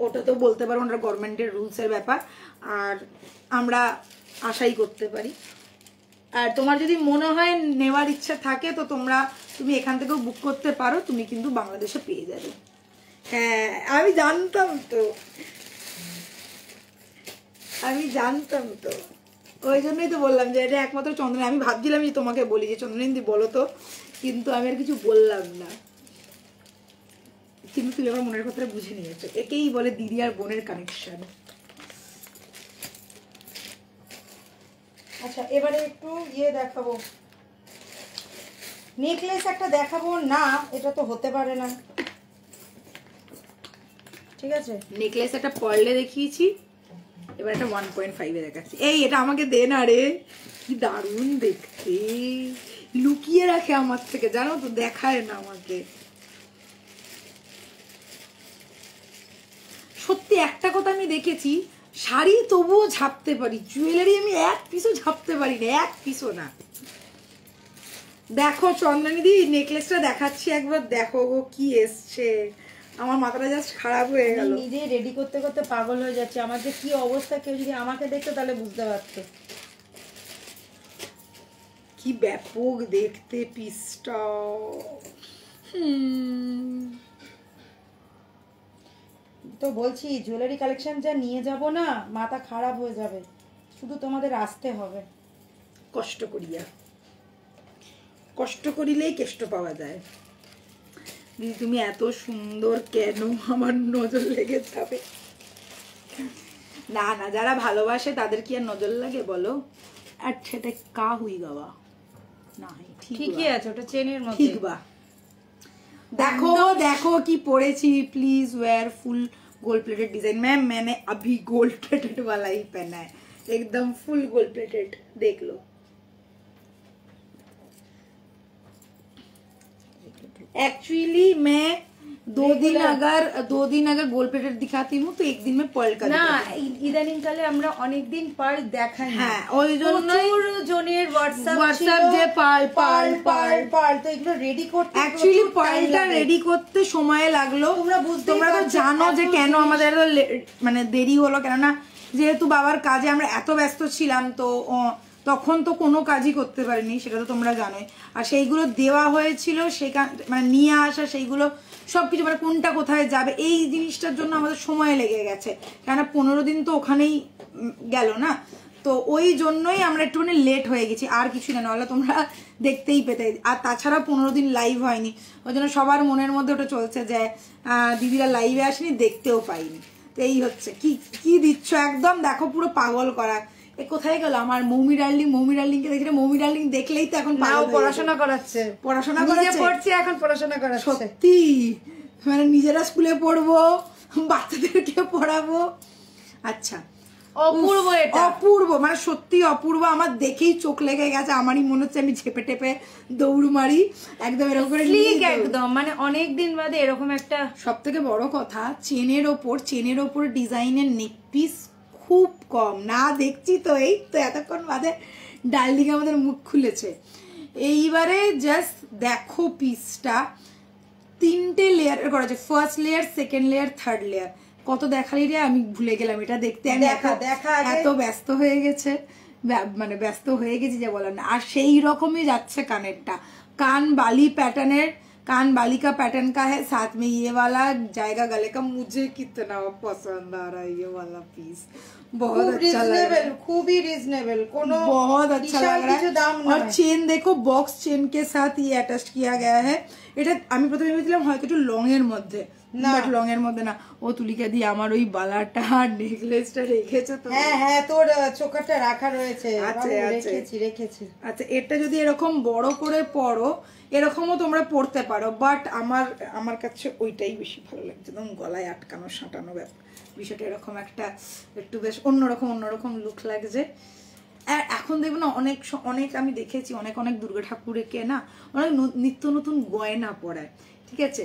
ওটা তো বলতে পারো, ওটা গভর্নমেন্টের রুলসের ব্যাপার, আর আমরা আশাই করতে পারি। আর তোমার যদি মনে হয় নেওয়ার ইচ্ছা থাকে তো তুমি এখান থেকেও বুক করতে পারো, তুমি কিন্তু বাংলাদেশে পেয়ে যাবে। হ্যাঁ আমি জানতাম তো, ওই জন্যই তো বললাম যে এটা একমাত্র চন্দ্রনী। আমি ভাবছিলাম যে তোমাকে বলি যে চন্দ্রনী বলো তো, কিন্তু আমি আর কিছু বললাম না, কিন্তু তুমি আমার মনের কথাটা বুঝে নিয়েছো। একেই বলে দিদি আর বোনের কানেকশন। আচ্ছা এবারে একটু দেখাবো, নেকলেস একটা দেখাবো না, এটা তো হতে পারে না। ঠিক আছে, নেকলেস একটা পার্লে দেখিয়েছি, এবার একটা 1.5 এ দেখাচ্ছি। এই এটা আমাকে দে না রে, কি দারুণ দেখতে, লুকিয়ে রাখে আমার থেকে, জানো তো, দেখায় না আমাকে। সত্যি একটা কথা আমি দেখেছি, শাড়ি তবুও ঝাপতে পারি, জুয়েলারি আমি এক পিসও ঝাপতে পারি না, এক পিসও না। দেখো চন্দ্রানিদি নেকলেসটা দেখাচ্ছি একবার, দেখো গো কি এসছে, আমার মাথাটা জাস্ট খারাপ হয়ে গেল। নিজে রেডি করতে করতে পাগল হয়ে যাচ্ছে, আমার যে কি অবস্থা, কেউ যদি আমাকে দেখতো তাহলে বুঝতে পারতো। কি ব্যাপক দেখতে পিসটা, তো বলছি জুয়েলারি কালেকশন যা নিয়ে যাব না, মাথা খারাপ হয়ে যাবে, শুধু তোমাদের আসতে হবে। কষ্ট করিলেই কেষ্ট পাওয়া যায়। দিদি তুমি এত সুন্দর কেন, আমার নজর লেগে যাবে। না না, যারা ভালোবাসে তাদের কি আর নজর লাগে বলো? আচ্ছা এটা কা হুই গাওয়া না, ঠিকই আছে, ওটা চেনের মধ্যে। ঠিক বা देखो देखो की पड़ेছি please wear full gold plated design. Ma'am मैंने अभी गोल्ड प्लेटेड वाला ही पहना है, एकदम फुल गोल्ड प्लेटेड, देख लो। एक्चुअली मैं दो दिन अगर गोल्ड प्लेटेड दिखाती हूँ तो एक दिन में पर्ल का না ইদানিং কালে আমরা অনেক দিন পার দেখাই না। হ্যাঁ ওই জন্যই প্রচুর জনের হোয়াটসঅ্যাপ যে পার্ল পার্ল পার্ল পার্ল তো এগুলো রেডি করতে অ্যাকচুয়ালি পার্লটা রেডি করতে সময় লাগলো। তোমরা তো জানো যে কেন আমাদের মানে দেরি হলো, কেননা যেহেতু বাবার কাজে আমরা এত ব্যস্ত ছিলাম, তো তখন তো কোনো কাজই করতে পারিনি, সেটা তো তোমরা জানোই। আর সেইগুলো দেওয়া হয়েছিল সেখান মানে নিয়ে আসা, সেইগুলো সবকিছু মানে কোনটা কোথায় যাবে এই জিনিসটার জন্য আমাদের সময় লেগে গেছে, কেননা 15 দিন তো ওখানেই গেল না, তো ওই জন্যই আমরা একটুখানি লেট হয়ে গেছি, আর কিছু না, নাহলে তোমরা দেখতেই পেতে। আর তাছাড়া 15 দিন লাইভ হয়নি, ওই জন্য সবার মনের মধ্যে ওটা চলছে যে দিদিরা লাইভে আসেনি, দেখতেও পাইনি। তো এই হচ্ছে কি দিচ্ছ একদম, দেখো পুরো পাগল করা। এ কোথায় গেল আমার মৌমি ডার্লিং কে দেখে, মৌমি ডার্লিং দেখলেই তো এখন পড়াশোনা করাচ্ছে, পড়ছে এখন পড়াশোনা করাচ্ছে। সত্যি মানে নিজেরা স্কুলে পড়বো, বাচ্চাদেরকে পড়াবো। আচ্ছা অপূর্ব, এটা অপূর্ব, মানে সত্যি অপূর্ব। আমার দেখেই চোখ লেগে গেছে, আমারই মনে হচ্ছে আমি ঝেপে টেপে দৌড় মারি একদম এরকম করে, একদম মানে অনেকদিন বাদে এরকম একটা। সব থেকে বড় কথা চেনের ওপর ডিজাইনের নেক পিস খুব কম না দেখছি, তো এই তো এতক্ষণ বাদে ডার্লিং আমাদের মুখ খুলেছে। এইবারে জাস্ট দেখো পিসটা 3টে লেয়ারের করা আছে, first layer, second layer, third layer. কত দেখালি রে, আমি ভুলে গেলাম এটা দেখতে, আমি এত ব্যস্ত হয়ে গেছে, মানে ব্যস্ত হয়ে গেছি যে বলার না। আর সেই রকমই যাচ্ছে কানেরটা, कान बाली पैटर्न का पैटर्न का है, साथ में ये वाला जाएगा गले का। मुझे कितना पसंद आ रहा है ये वाला पीस, बहुत अच्छा लग रहा है, खूब ही रीजनेबल, बहुत अच्छा लग रहा है। और चेन देखो, बॉक्स चेन के साथ ये अटैच किया गया है। এটা আমি প্রথমে ভেবেছিলাম হয়তো একটু লং এর মধ্যে, বাট লং এর মধ্যে না। ও তুলিকা দিয়ে আমার ওই বালাটা নেকলেসটা রেখেছে তো। হ্যাঁ হ্যাঁ, তোর চোকারটা রাখা রয়েছে। আচ্ছা রেখেছি। আচ্ছা এটা যদি এরকম বড় করে পরো, এরকমও তোমরা পরতে পারো, বাট আমার কাছে ওইটাই বেশি ভালো লাগছে, একদম গলায় আটকানো সাঁটানো ব্যাপার বিষয়টা, এরকম একটা একটু বেশ অন্যরকম লুক লাগছে। এখন দেখবো না অনেক আমি দেখেছি অনেক দুর্গা ঠাকুরকে না অনেক নিত্য নতুন গয়না পরায়, ঠিক আছে,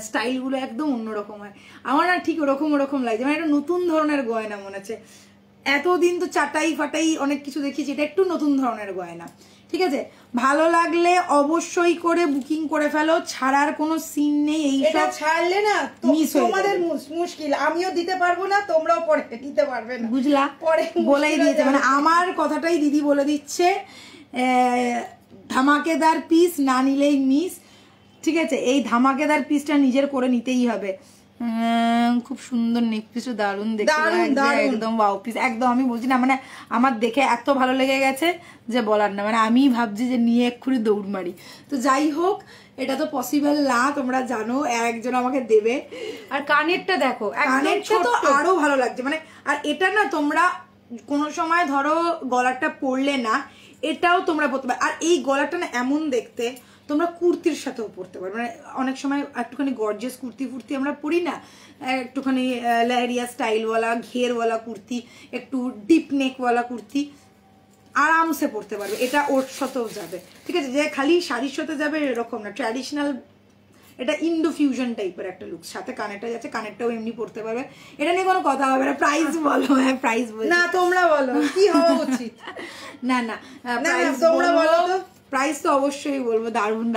স্টাইলগুলো একদম অন্যরকম হয়। আমার না ঠিক ওরকম লাগছে, মানে একটা নতুন ধরনের গয়না মনে হচ্ছে। এতদিন তো চাটাই ফাটাই অনেক কিছু দেখিয়েছি, এটা একটু নতুন ধরনের গয়না, ঠিক আছে। ভালো লাগলে অবশ্যই করে বুকিং করে ফেলো, ছাড়ার কোনো সিন নেই। এইটা ছাড়লে না তোমাদের মুশকিল, আমিও দিতে পারবো না, তোমরাও পরে দিতে পারবে না, বুঝলা? পরে বলেই দিয়েছে, মানে আমার কথাটাই দিদি বলে দিচ্ছে, ধামাকেদার পিস না নিলেই মিস, ঠিক আছে। এই ধামাকেদার পিসটা নিজের করে নিতেই হবে। খুব সুন্দর নেক পিসও দারুণ দেখতে, একদম ওয়াও পিস, একদম আমি বলছি না, মানে আমার দেখে এত ভালো লেগে গেছে যে বলার না, মানে আমি ভাবছি যে নিয়ে এক্ষুনি দৌড় মারি। তো যাই হোক, এটা তো পসিবল না, তোমরা জানো, একজন আমাকে দেবে। আর কানেরটা দেখো, কানেরটা তো আরো ভালো লাগছে, মানে আর এটা না তোমরা কোনো সময় ধরো গলাটা পরলে না, এটাও তোমরা পরতে পারো। আর এই গলাটা না এমন দেখতে, তোমরা কুর্তির সাথেও পরতে পারো, মানে অনেক সময় একটুখানি গর্জিয়াস কুর্তি আমরা পরি না, একটুখানি লেহেরিয়া স্টাইলওয়ালা ঘেরওয়ালা কুর্তি, একটু ডিপ নেকওয়ালা কুর্তি আরামসে পরতে পারবে, এটা ওর সাথেও যাবে, ঠিক আছে। যে খালি শাড়ির সাথে যাবে এরকম না, ট্র্যাডিশনাল, এটা ইন্ডো ফিউশন টাইপের একটা লুক, সাথে কানেরটা যাচ্ছে, কানেরটাও এমনি পরতে পারবে, এটা নিয়ে কোনো কথা হবে না। প্রাইস বলো, হ্যাঁ প্রাইস বলো না, তোমরা বলো কি হওয়া উচিত। না প্রাইস তোমরা বলো তো, প্রাইস তো অবশ্যই বলবো, দারুণ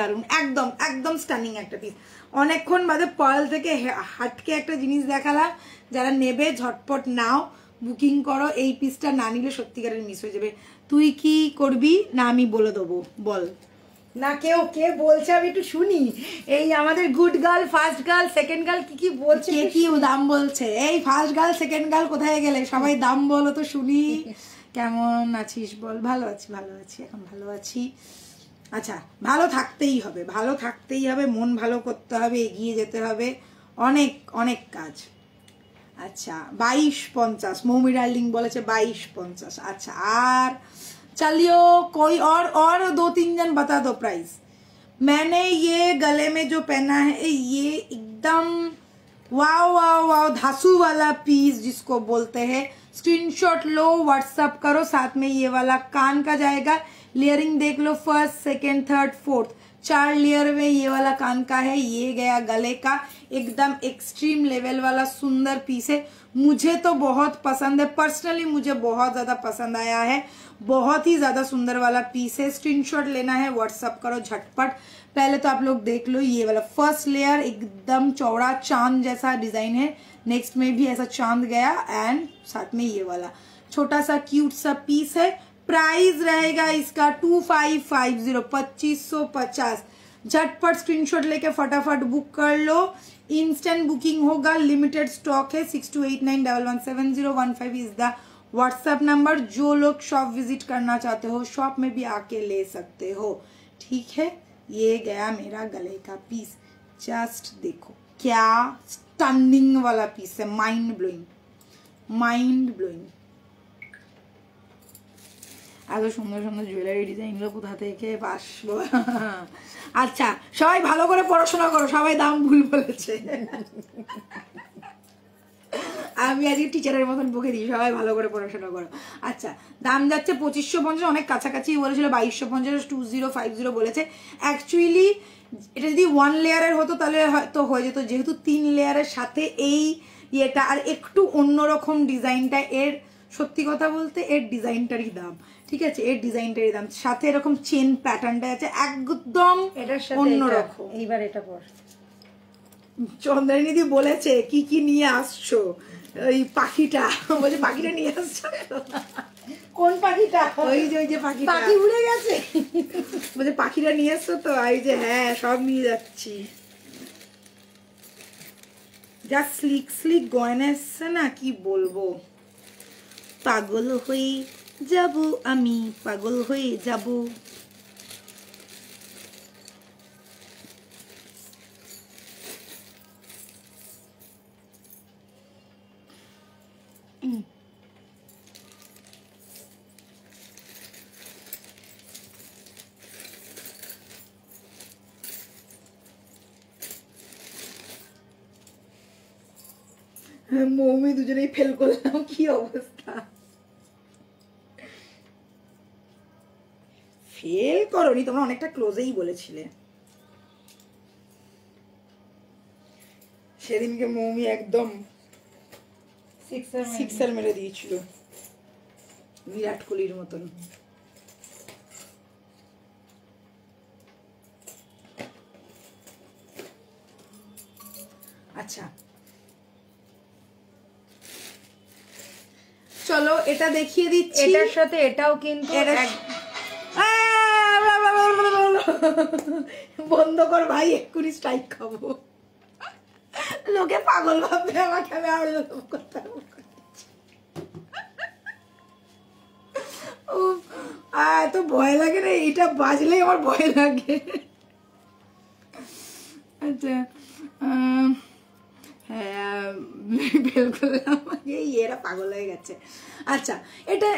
একদম স্টানিং একটা পিস। অনেকক্ষণ বাদে পার্ল থেকে হাটকে একটা জিনিস দেখালাম, যারা নেবে ঝটপট নাও, বুকিং করো, এই পিসটা না নিলে সত্যিকারের মিস হয়ে যাবে। তুই কি করবি না আমি বলে দেবো, বল না। কে বলছে আমি একটু শুনি, এই আমাদের good girl, first girl, second girl কি বলছে, কি দাম বলছে। এই ফার্স্ট গার্ল সেকেন্ড গার্ল কোথায় গেলে, সবাই দাম বলো তো শুনি। কেমন আছিস বল? ভালো আছি এখন ভালো আছি। আচ্ছা, ভালো থাকতেই হবে, মন ভালো করতে হবে, এগিয়ে যেতে হবে, অনেক কাজ। अच्छा 2250 मौमी डार्लिंग बोले 2250। अच्छा आर चलियो कोई और 2-3 जन बता दो प्राइस। मैंने ये गले में जो पहना है ये एकदम वाओ वाओ वाओ धासु वाला पीस जिसको बोलते हैं। स्क्रीनशॉट लो, व्हाट्सअप करो, साथ में ये वाला कान का जाएगा। लेयरिंग देख लो, first second third fourth 4 layer में ये वाला कान का है। ये गया गले का, एकदम एक्सट्रीम लेवल वाला सुंदर पीस है। मुझे तो बहुत पसंद है, पर्सनली मुझे बहुत ज्यादा पसंद आया है। बहुत ही ज्यादा सुंदर वाला पीस है। स्क्रीनशॉट लेना है, व्हाट्सअप करो झटपट। पहले तो आप लोग देख लो ये वाला फर्स्ट लेयर एकदम चौड़ा चांद जैसा डिजाइन है। नेक्स्ट में भी ऐसा चांद गया एंड साथ में ये वाला छोटा सा क्यूट सा पीस है। प्राइस रहेगा इसका 2550 2550। झटपट स्क्रीनशॉट लेके फटाफट बुक कर लो, इंस्टेंट बुकिंग होगा, लिमिटेड स्टॉक है। 6289117015 इज द व्हाट्सएप नंबर। जो लोग शॉप विजिट करना चाहते हो शॉप में भी आके ले सकते हो, ठीक है। ये गया मेरा गले का पीस, जस्ट देखो क्या स्टनिंग वाला पीस है, माइंड ब्लोइंग माइंड ब्लोइंग। এত সুন্দর সুন্দর জুয়েলারি ডিজাইনগুলো কোথা থেকে আসলো? আচ্ছা সবাই ভালো করে পড়াশোনা করো, সবাই দাম ভুল বলেছে। আমি আজকে টিচারের মতন বকে দিই, সবাই ভালো করে পড়াশোনা করো। আচ্ছা দাম যাচ্ছে 2550, অনেক কাছাকাছি বলেছিল 2250 2050 বলেছে। অ্যাকচুয়ালি এটা যদি 1 লেয়ারের হতো তাহলে হয়তো হয়ে যেত, যেহেতু 3 লেয়ারের সাথে এই ইয়েটা আর একটু অন্যরকম ডিজাইনটা, এর সত্যি কথা বলতে এর ডিজাইনটারই দাম, ঠিক আছে, এর ডিজাইনটারই দাম। সাথে এরকম চেন প্যাটার্নটা আছে একদম অন্যরকম। এইবার এটা পর চন্দ্রানীদি বলেছে কি কি নিয়ে আসছো, ওই পাখিটা বলছে পাখিটা নিয়ে আসছো। কোন পাখিটা? ওই যে পাখিটা, পাখি উড়ে গেছে বলছে পাখিটা নিয়ে আসছো তো? এই যে হ্যাঁ সব নিয়ে যাচ্ছি। যা স্লিক স্লিক গয়না এসছে না কি বলবো, পাগল হয়ে যাব আমি, পাগল হয়ে যাব। মৌমি দুজনেই ফেল করলাম, কি অবস্থা। ফেল করোনি, তোমরা অনেকটা ক্লোজেই বলেছিলে। সেদিনকে মৌমি একদম সিক্সার মেরে দিয়েছিল বিরাট কোহলির মতন। আচ্ছা চলো এটা দেখিয়ে দিচ্ছি। এটার সাথে এটাও কিন্তু বন্ধ কর ভাই, এক্ষুনি স্ট্রাইক খাবো। লোকে পাগল ভাববে আমাকে, আমি আর করতে এত ভয় লাগে না, এটা বাজলেই আমার ভয় লাগে। আচ্ছা হ্যাঁ বেল করলাম, এরা পাগল হয়ে গেছে। আচ্ছা এটা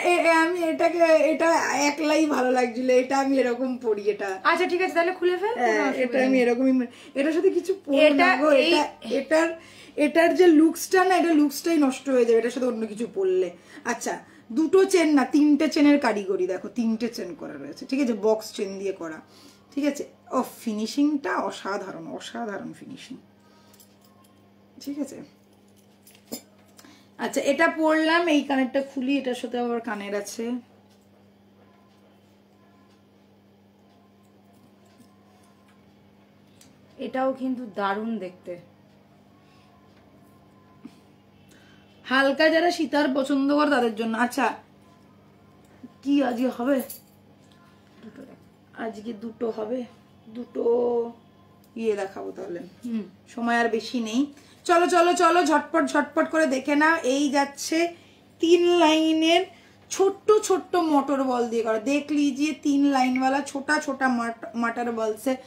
আমি এটাকে এটা একলাই ভালো লাগছিল, এটা আমি এরকম পড়ি এটা। আচ্ছা ঠিক আছে তাহলে খুলে ফেল, এটা আমি এরকমই, এটার সাথে কিছু পরবো না গো। এটার যে লুকসটা না, এটা লুকসটাই নষ্ট হয়ে যাবে এটার সাথে অন্য কিছু পরলে। আচ্ছা দুটো চেন না 3টে চেনের কারিগরি, দেখো 3টে চেন করা রয়েছে, ঠিক আছে, বক্স চেন দিয়ে করা, ঠিক আছে। ও ফিনিশিংটা অসাধারণ, অসাধারণ ফিনিশিং, ঠিক আছে। আচ্ছা এটা পরলাম, এই কানেরটা খুলি, এটার সাথে আবার কানের আছে। এটাও কিন্তু দারুণ দেখতে, হালকা যারা সীতার পছন্দ করে তাদের জন্য। আচ্ছা কি আজকে হবে, আজকে দুটো হবে, দুটো ইয়ে দেখাবো তাহলে, সময় আর বেশি নেই। চলো চলো চলো ঝটপট ঝটপট করে দেখে নাও। এই যাচ্ছে 3 লাইনের छोटो छोटो मोटर बॉल दिए करो, देख लीजिए 3 लाइन वाला छोटा छोटा मटर बॉल से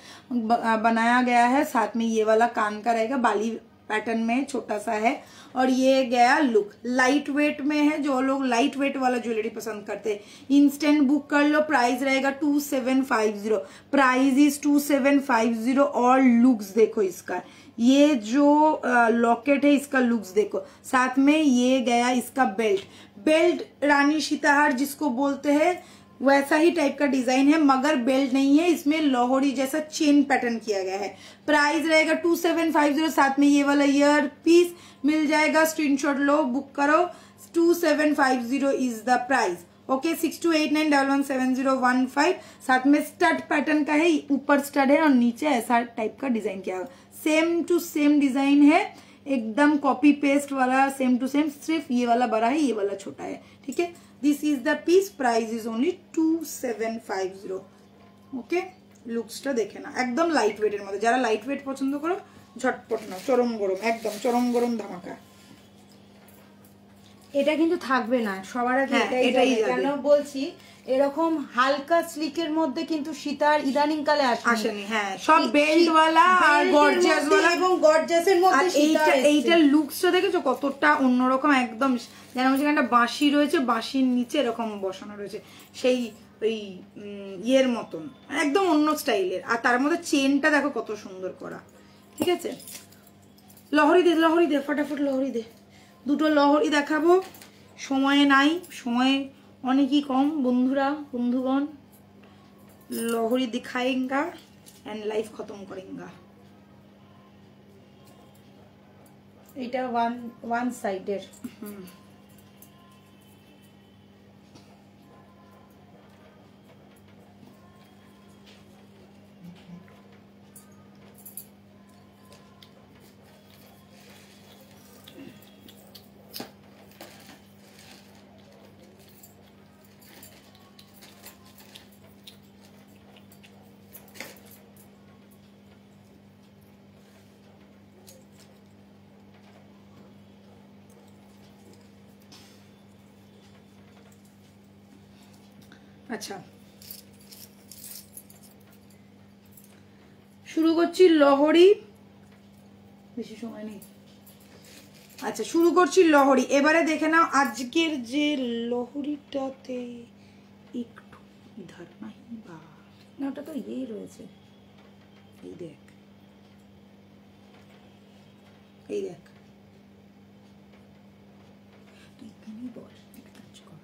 बनाया गया है। साथ में ये वाला कान का रहेगा, बाली पैटर्न में, छोटा सा है। और ये गया लुक, लाइट वेट में है, जो लोग लाइट वेट वाला ज्वेलरी पसंद करते हैं इंस्टेंट बुक कर लो। प्राइस रहेगा 2750, प्राइस इज 2750। और लुक्स देखो इसका, ये जो लॉकेट है इसका लुक्स देखो, साथ में ये गया इसका बेल्ट। बेल्ट रानी सीताहार जिसको बोलते हैं वैसा ही टाइप का डिजाइन है, मगर बेल्ट नहीं है, इसमें लाहौरी जैसा चेन पैटर्न किया गया है। प्राइस रहेगा 2750, साथ में ये वाला ईयर पीस मिल जाएगा। स्क्रीनशॉट लो, बुक करो। 2750 इज द प्राइस। ओके, 6289117015। साथ में स्टड पैटर्न का है, ऊपर स्टड है और नीचे ऐसा टाइप का डिजाइन किया हुआ, सेम टू सेम डिजाइन है, एकदम कॉपी पेस्ट वाला, सेम टू सेम, सिर्फ ये वाला बड़ा है, ये वाला छोटा है। ठीक है, this is the piece, price is only 2750। Okay, লুকসটা দেখে না, একদম লাইট ওয়েটের মধ্যে। যারা লাইট ওয়েট পছন্দ করো ঝটপট না, চরম গরম, একদম চরম গরম ধামাকা। এটা কিন্তু থাকবে না সবার আগে, এটাই কেন বলছি, এরকম হালকা স্লিকের মধ্যে কিন্তু সীতার ইদানিং কালে আসেনি। হ্যাঁ, সব বেল্ট ওয়ালা আর গর্জিয়াস ওয়ালা, এবং গর্জিয়াসের মধ্যে এইটা লুকসটা দেখেছো কতটা অন্যরকম, একদম যেন সেখানটা বাঁশি রয়েছে, বাঁশির নিচে এরকম বসানো রয়েছে, সেই ওই ইয়ের মতন, একদম অন্য স্টাইলের। আর তার মধ্যে চেনটা দেখো কত সুন্দর করা। ঠিক আছে, লহরি দে, লহরি দে, ফটাফট লহরি দে। দুটো লহরি দেখাবো, সময় নাই, সময় অনেকই কম বন্ধুরা, বন্ধুগণ। লহরি দিখাएंगा এন্ড লাইফ খতম করেंगा। এটা ওয়ান সাইডের। আচ্ছা, শুরু করছি লহরি, বেশি সময় নেই। আচ্ছা, শুরু করছি লহরি। এবারে দেখে নাও আজকের যে লহরিটাতে একটু ইধার নাই বা না, ওটা তো ইয়েই রয়েছে, এই দেখ, এই দেখ, তুই এখানেই বল, একটা কাজ কর।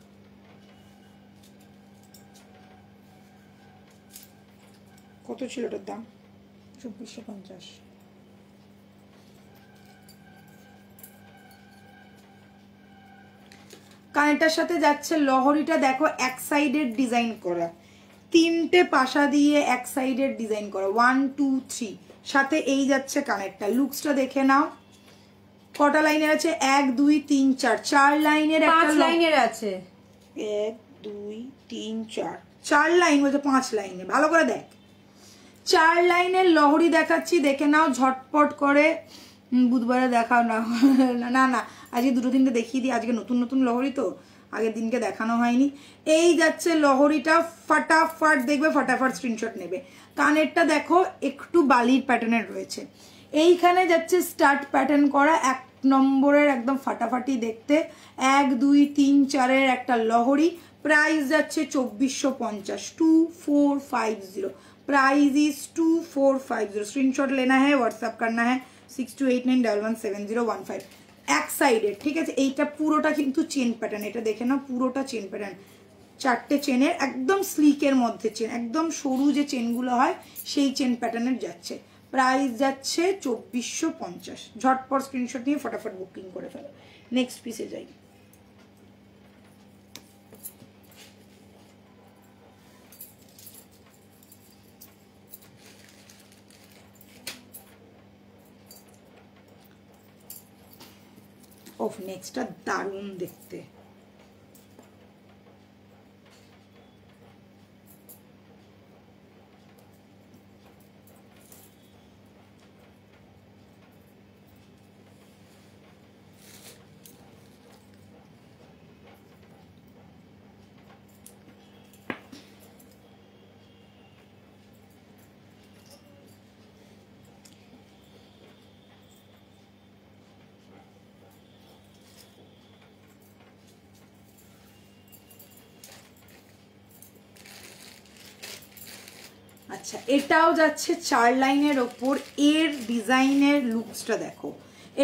কত ছিল ওটার দাম? 2450। কানেরটার সাথে যাচ্ছে লহরিটা, দেখো এক সাইডের ডিজাইন করা, তিনটে পাশা দিয়ে এক সাইডের ডিজাইন করা, 1 2 3, সাথে এই যাচ্ছে কানেরটা। লুকসটা দেখে নাও, কটা লাইনের আছে? 1 2 3 4, 4 লাইনের, 5 লাইনের আছে। 1 2 3 4, 4 লাইন বলছে 5 লাইনে, ভালো করে দেখ। 4 লাইনের লহরি দেখাচ্ছি, দেখে নাও ঝটপট করে। বুধবারে দেখাও না, না না, আজকে দুটো তিনটে দেখিয়ে দিই, আজকে নতুন নতুন লহরি তো, আগের দিনকে দেখানো হয়নি। এই যাচ্ছে লহরিটা, ফটাফট দেখবে, ফটাফট স্ক্রিনশট নেবে। কানেরটা দেখো একটু বালির প্যাটার্নের রয়েছে, এইখানে যাচ্ছে স্টার্ট প্যাটার্ন করা, 1 নম্বরের একদম ফাটাফাটি দেখতে, 1 2 3 4-এর একটা লহরি। প্রাইস যাচ্ছে 2450, 2450। Price is 2450। स्क्रीनशॉट लेना है, व्हाट्सएप करना है 6289117015। এক সাইডের, ঠিক আছে, এইটা পুরোটা কিন্তু চেন প্যাটার্ন, এটা দেখে নাও, পুরোটা চেন প্যাটার্ন, 4টে চেনের, একদম স্লিকের মধ্যে চেন, একদম সরু যে চেনগুলো হয় সেই চেন প্যাটার্নের যাচ্ছে। প্রাইস যাচ্ছে 2450। ঝটপট স্ক্রিনশট নিয়ে ফটাফট বুকিং করে ফেলো। নেক্সট পিসে যাই। অফ, নেক্সটটা দারুণ দেখতে। আচ্ছা, এটাও যাচ্ছে 4 লাইনের ওপর। এর ডিজাইনের লুকসটা দেখো,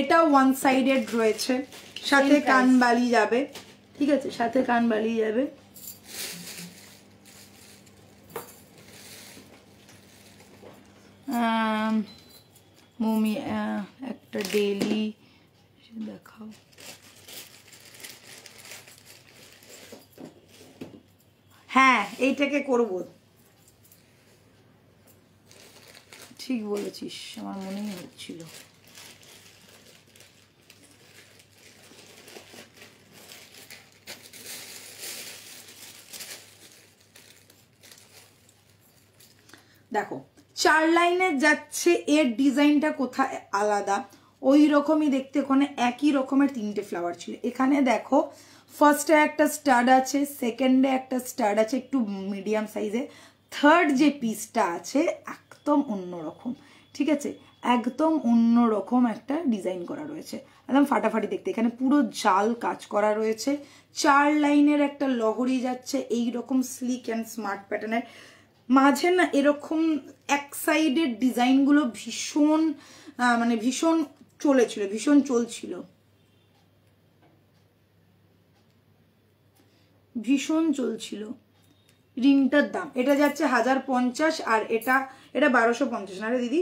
এটাও ওয়ান সাইডেড রয়েছে, সাথে কানবালি যাবে, ঠিক আছে, সাথে কানবালি যাবে। মমি একটা ডেলি দেখাও। হ্যাঁ, এইটাকে করব, ঠিক বলেছিস, আমার মনেই হচ্ছিল। দেখো 4 লাইনের যাচ্ছে, এর ডিজাইনটা কোথায় আলাদা, ওই রকমই দেখতে, ওখানে একই রকমের 3টে ফ্লাওয়ার ছিল। এখানে দেখো ফার্স্টে একটা স্টাড আছে, সেকেন্ডে একটা স্টাড আছে একটু মিডিয়াম সাইজে, থার্ড যে পিসটা আছে একদম অন্যরকম, ঠিক আছে, একদম অন্যরকম একটা ডিজাইন করা রয়েছে, একদম ফাটাফাটি দেখতে। এখানে পুরো জাল কাজ করা রয়েছে, 4 লাইনের একটা লহরি যাচ্ছে এই রকম স্লিক অ্যান্ড স্মার্ট প্যাটার্নের মাঝে না। এরকম এক সাইডের ডিজাইনগুলো ভীষণ মানে ভীষণ চলেছিল, ভীষণ চলছিল, ভীষণ চলছিল। রিংটার দাম এটা যাচ্ছে 1050, আর এটা 1250 না রে দিদি,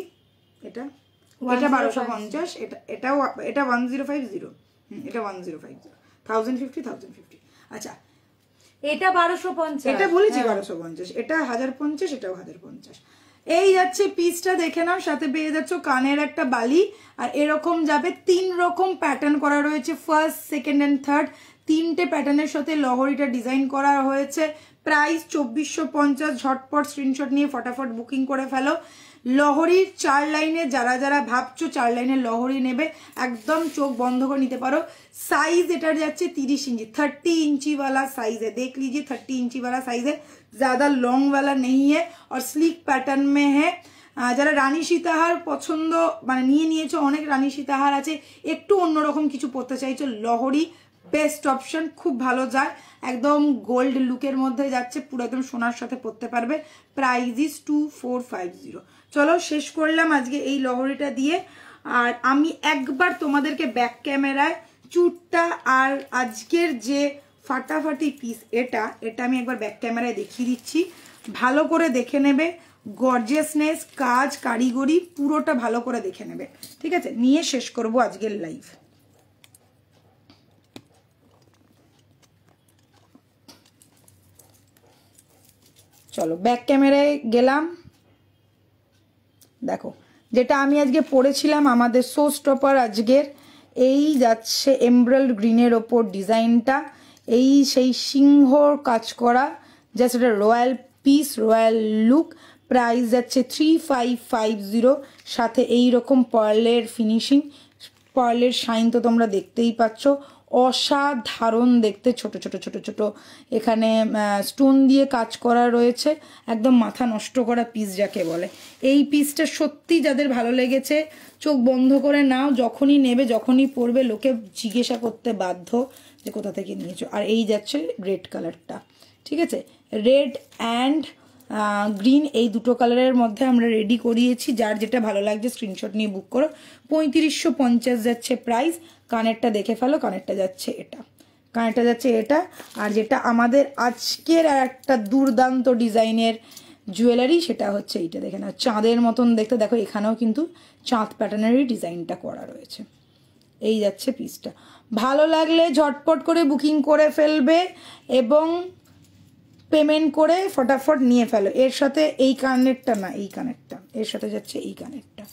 এটা 1250, এটা 1050, এটা 1050, 1050। আচ্ছা, এটা 1250, এটা বলেছি 1250, এটা 1050, এটাও 1050। এই যাচ্ছে পিসটা, দেখে নাও, সাথে পেয়ে যাচ্ছ কানের একটা বালি, আর এরকম যাবে 3 রকম প্যাটার্ন করা রয়েছে, ফার্স্ট, সেকেন্ড এন্ড থার্ড, 3টে প্যাটার্নের সাথে লহরিটা ডিজাইন করা হয়েছে। প্রাইস 2450। ঝটপট স্ক্রিনশট নিয়ে ফটাফট বুকিং করে ফেলো। লহরির 4 লাইনে যারা যারা ভাবছো 4 লাইনের লহরি নেবে, একদম চোখ বন্ধ করে নিতে পারো। साइज एटार जाच्छे 30 इंची, 30 इंची वाला साइज है, देख लीजिए 30 इंची वाला साइज है, ज्यादा लॉन्ग वाला नहीं है और स्लीक पैटर्न में है। যারা রানী সীতাহার পছন্দ মানে নিয়ে নিয়েছো, অনেক রানী সীতাহার আছে, একটু অন্যরকম কিছু পড়তে চাইছো, লহরি বেস্ট অপশন, খুব ভালো যায়, একদম গোল্ড লুকের মধ্যে যাচ্ছে, পুরো একদম সোনার সাথে পড়তে পারবে। Price is 2450। চলো শেষ করলাম আজকে এই লহরিটা দিয়ে। আর আমি একবার তোমাদেরকে ব্যাক ক্যামেরায় চুটটা আর আজকের যে ফাটাফাটি পিস এটা আমি একবার ব্যাক ক্যামেরায় দেখিয়ে দিচ্ছি, ভালো করে দেখে নেবে। গর্জিয়াসনেস, কাজ, কারিগরি পুরোটা ভালো করে দেখে নেবে, ঠিক আছে? নিয়ে শেষ করব আজকের লাইভ। চলো ব্যাক ক্যামেরায় গেলাম, দেখো যেটা আমি আজকে পরেছিলাম আমাদের শো স্টপার আজকের, এই যাচ্ছে এমব্রাল্ড গ্রিনের ওপর ডিজাইনটা, এই সেই সিংহর কাজ করা, জাস্ট একটা royal piece, royal look. Price যাচ্ছে 3550, সাথে এই রকম পার্লের ফিনিশিং, পার্লের শাইন তো তোমরা দেখতেই পাচ্ছ, অসাধারণ দেখতে, ছোট ছোট ছোট ছোট এখানে স্টোন দিয়ে কাজ করা রয়েছে, একদম মাথা নষ্ট করা পিস যাকে বলে। এই পিসটা সত্যি যাদের ভালো লেগেছে চোখ বন্ধ করে নাও, যখনই নেবে যখনই পরবে লোকে জিজ্ঞাসা করতে বাধ্য যে কোথা থেকে নিয়েছো। আর এই যাচ্ছে রেড কালারটা, ঠিক আছে, রেড অ্যান্ড গ্রিন, এই দুটো কালারের মধ্যে আমরা রেডি করিয়েছি, যার যেটা ভালো লাগছে স্ক্রিনশট নিয়ে বুক করো। 3550 যাচ্ছে প্রাইস। কানেরটা দেখে ফেলো, কানেরটা যাচ্ছে এটা, কানেরটা যাচ্ছে এটা। আর যেটা আমাদের আজকের আর একটা দুর্দান্ত ডিজাইনের জুয়েলারি সেটা হচ্ছে এইটা, দেখে না, চাঁদের মতন দেখতে, দেখো এখানেও কিন্তু চাঁদ প্যাটার্নেরই ডিজাইনটা করা রয়েছে। এই যাচ্ছে পিসটা, ভালো লাগলে ঝটপট করে বুকিং করে ফেলবে এবং পেমেন্ট করে ফটাফট নিয়ে ফেলো। এর সাথে এই কানেরটা না, এই কানেরটা এর সাথে যাচ্ছে, এই কানেরটা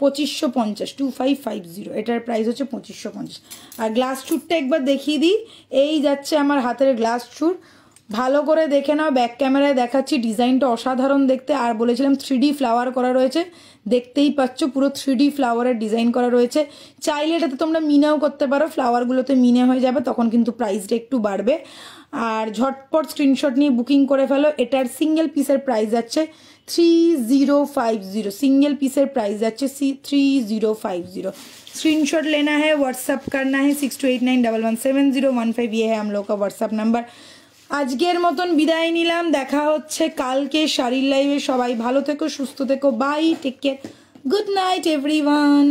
2550, 2550, এটার প্রাইস হচ্ছে 2550। আর গ্লাস চুরটা একবার দেখিয়ে দিই, এই যাচ্ছে আমার হাতের গ্লাস চুর, ভালো করে দেখে নাও, ব্যাক ক্যামেরায় দেখাচ্ছি, ডিজাইনটা অসাধারণ দেখতে। আর বলেছিলাম 3D ফ্লাওয়ার করা রয়েছে, দেখতেই পাচ্ছ পুরো 3D ফ্লাওয়ারের ডিজাইন করা রয়েছে। চাইলে এটাতে তোমরা মিনাও করতে পারো, ফ্লাওয়ারগুলোতে মিনে হয়ে যাবে, তখন কিন্তু প্রাইসটা একটু বাড়বে। আর ঝটপট স্ক্রিনশট নিয়ে বুকিং করে ফেলো। এটার সিঙ্গেল পিসের প্রাইস যাচ্ছে 3050, सिंगल पीसर प्राइस जाच्छे 3050। स्क्रीनशॉट लेना है, व्हाट्सअप करना है 6289117015, ये है हम लोग का व्हाट्सअप नंबर। আজকের মতন বিদায় নিলাম, দেখা হচ্ছে কালকে শাড়ির লাইভে। সবাই ভালো থেকো, সুস্থ থেকো, bye, take care, good night everyone.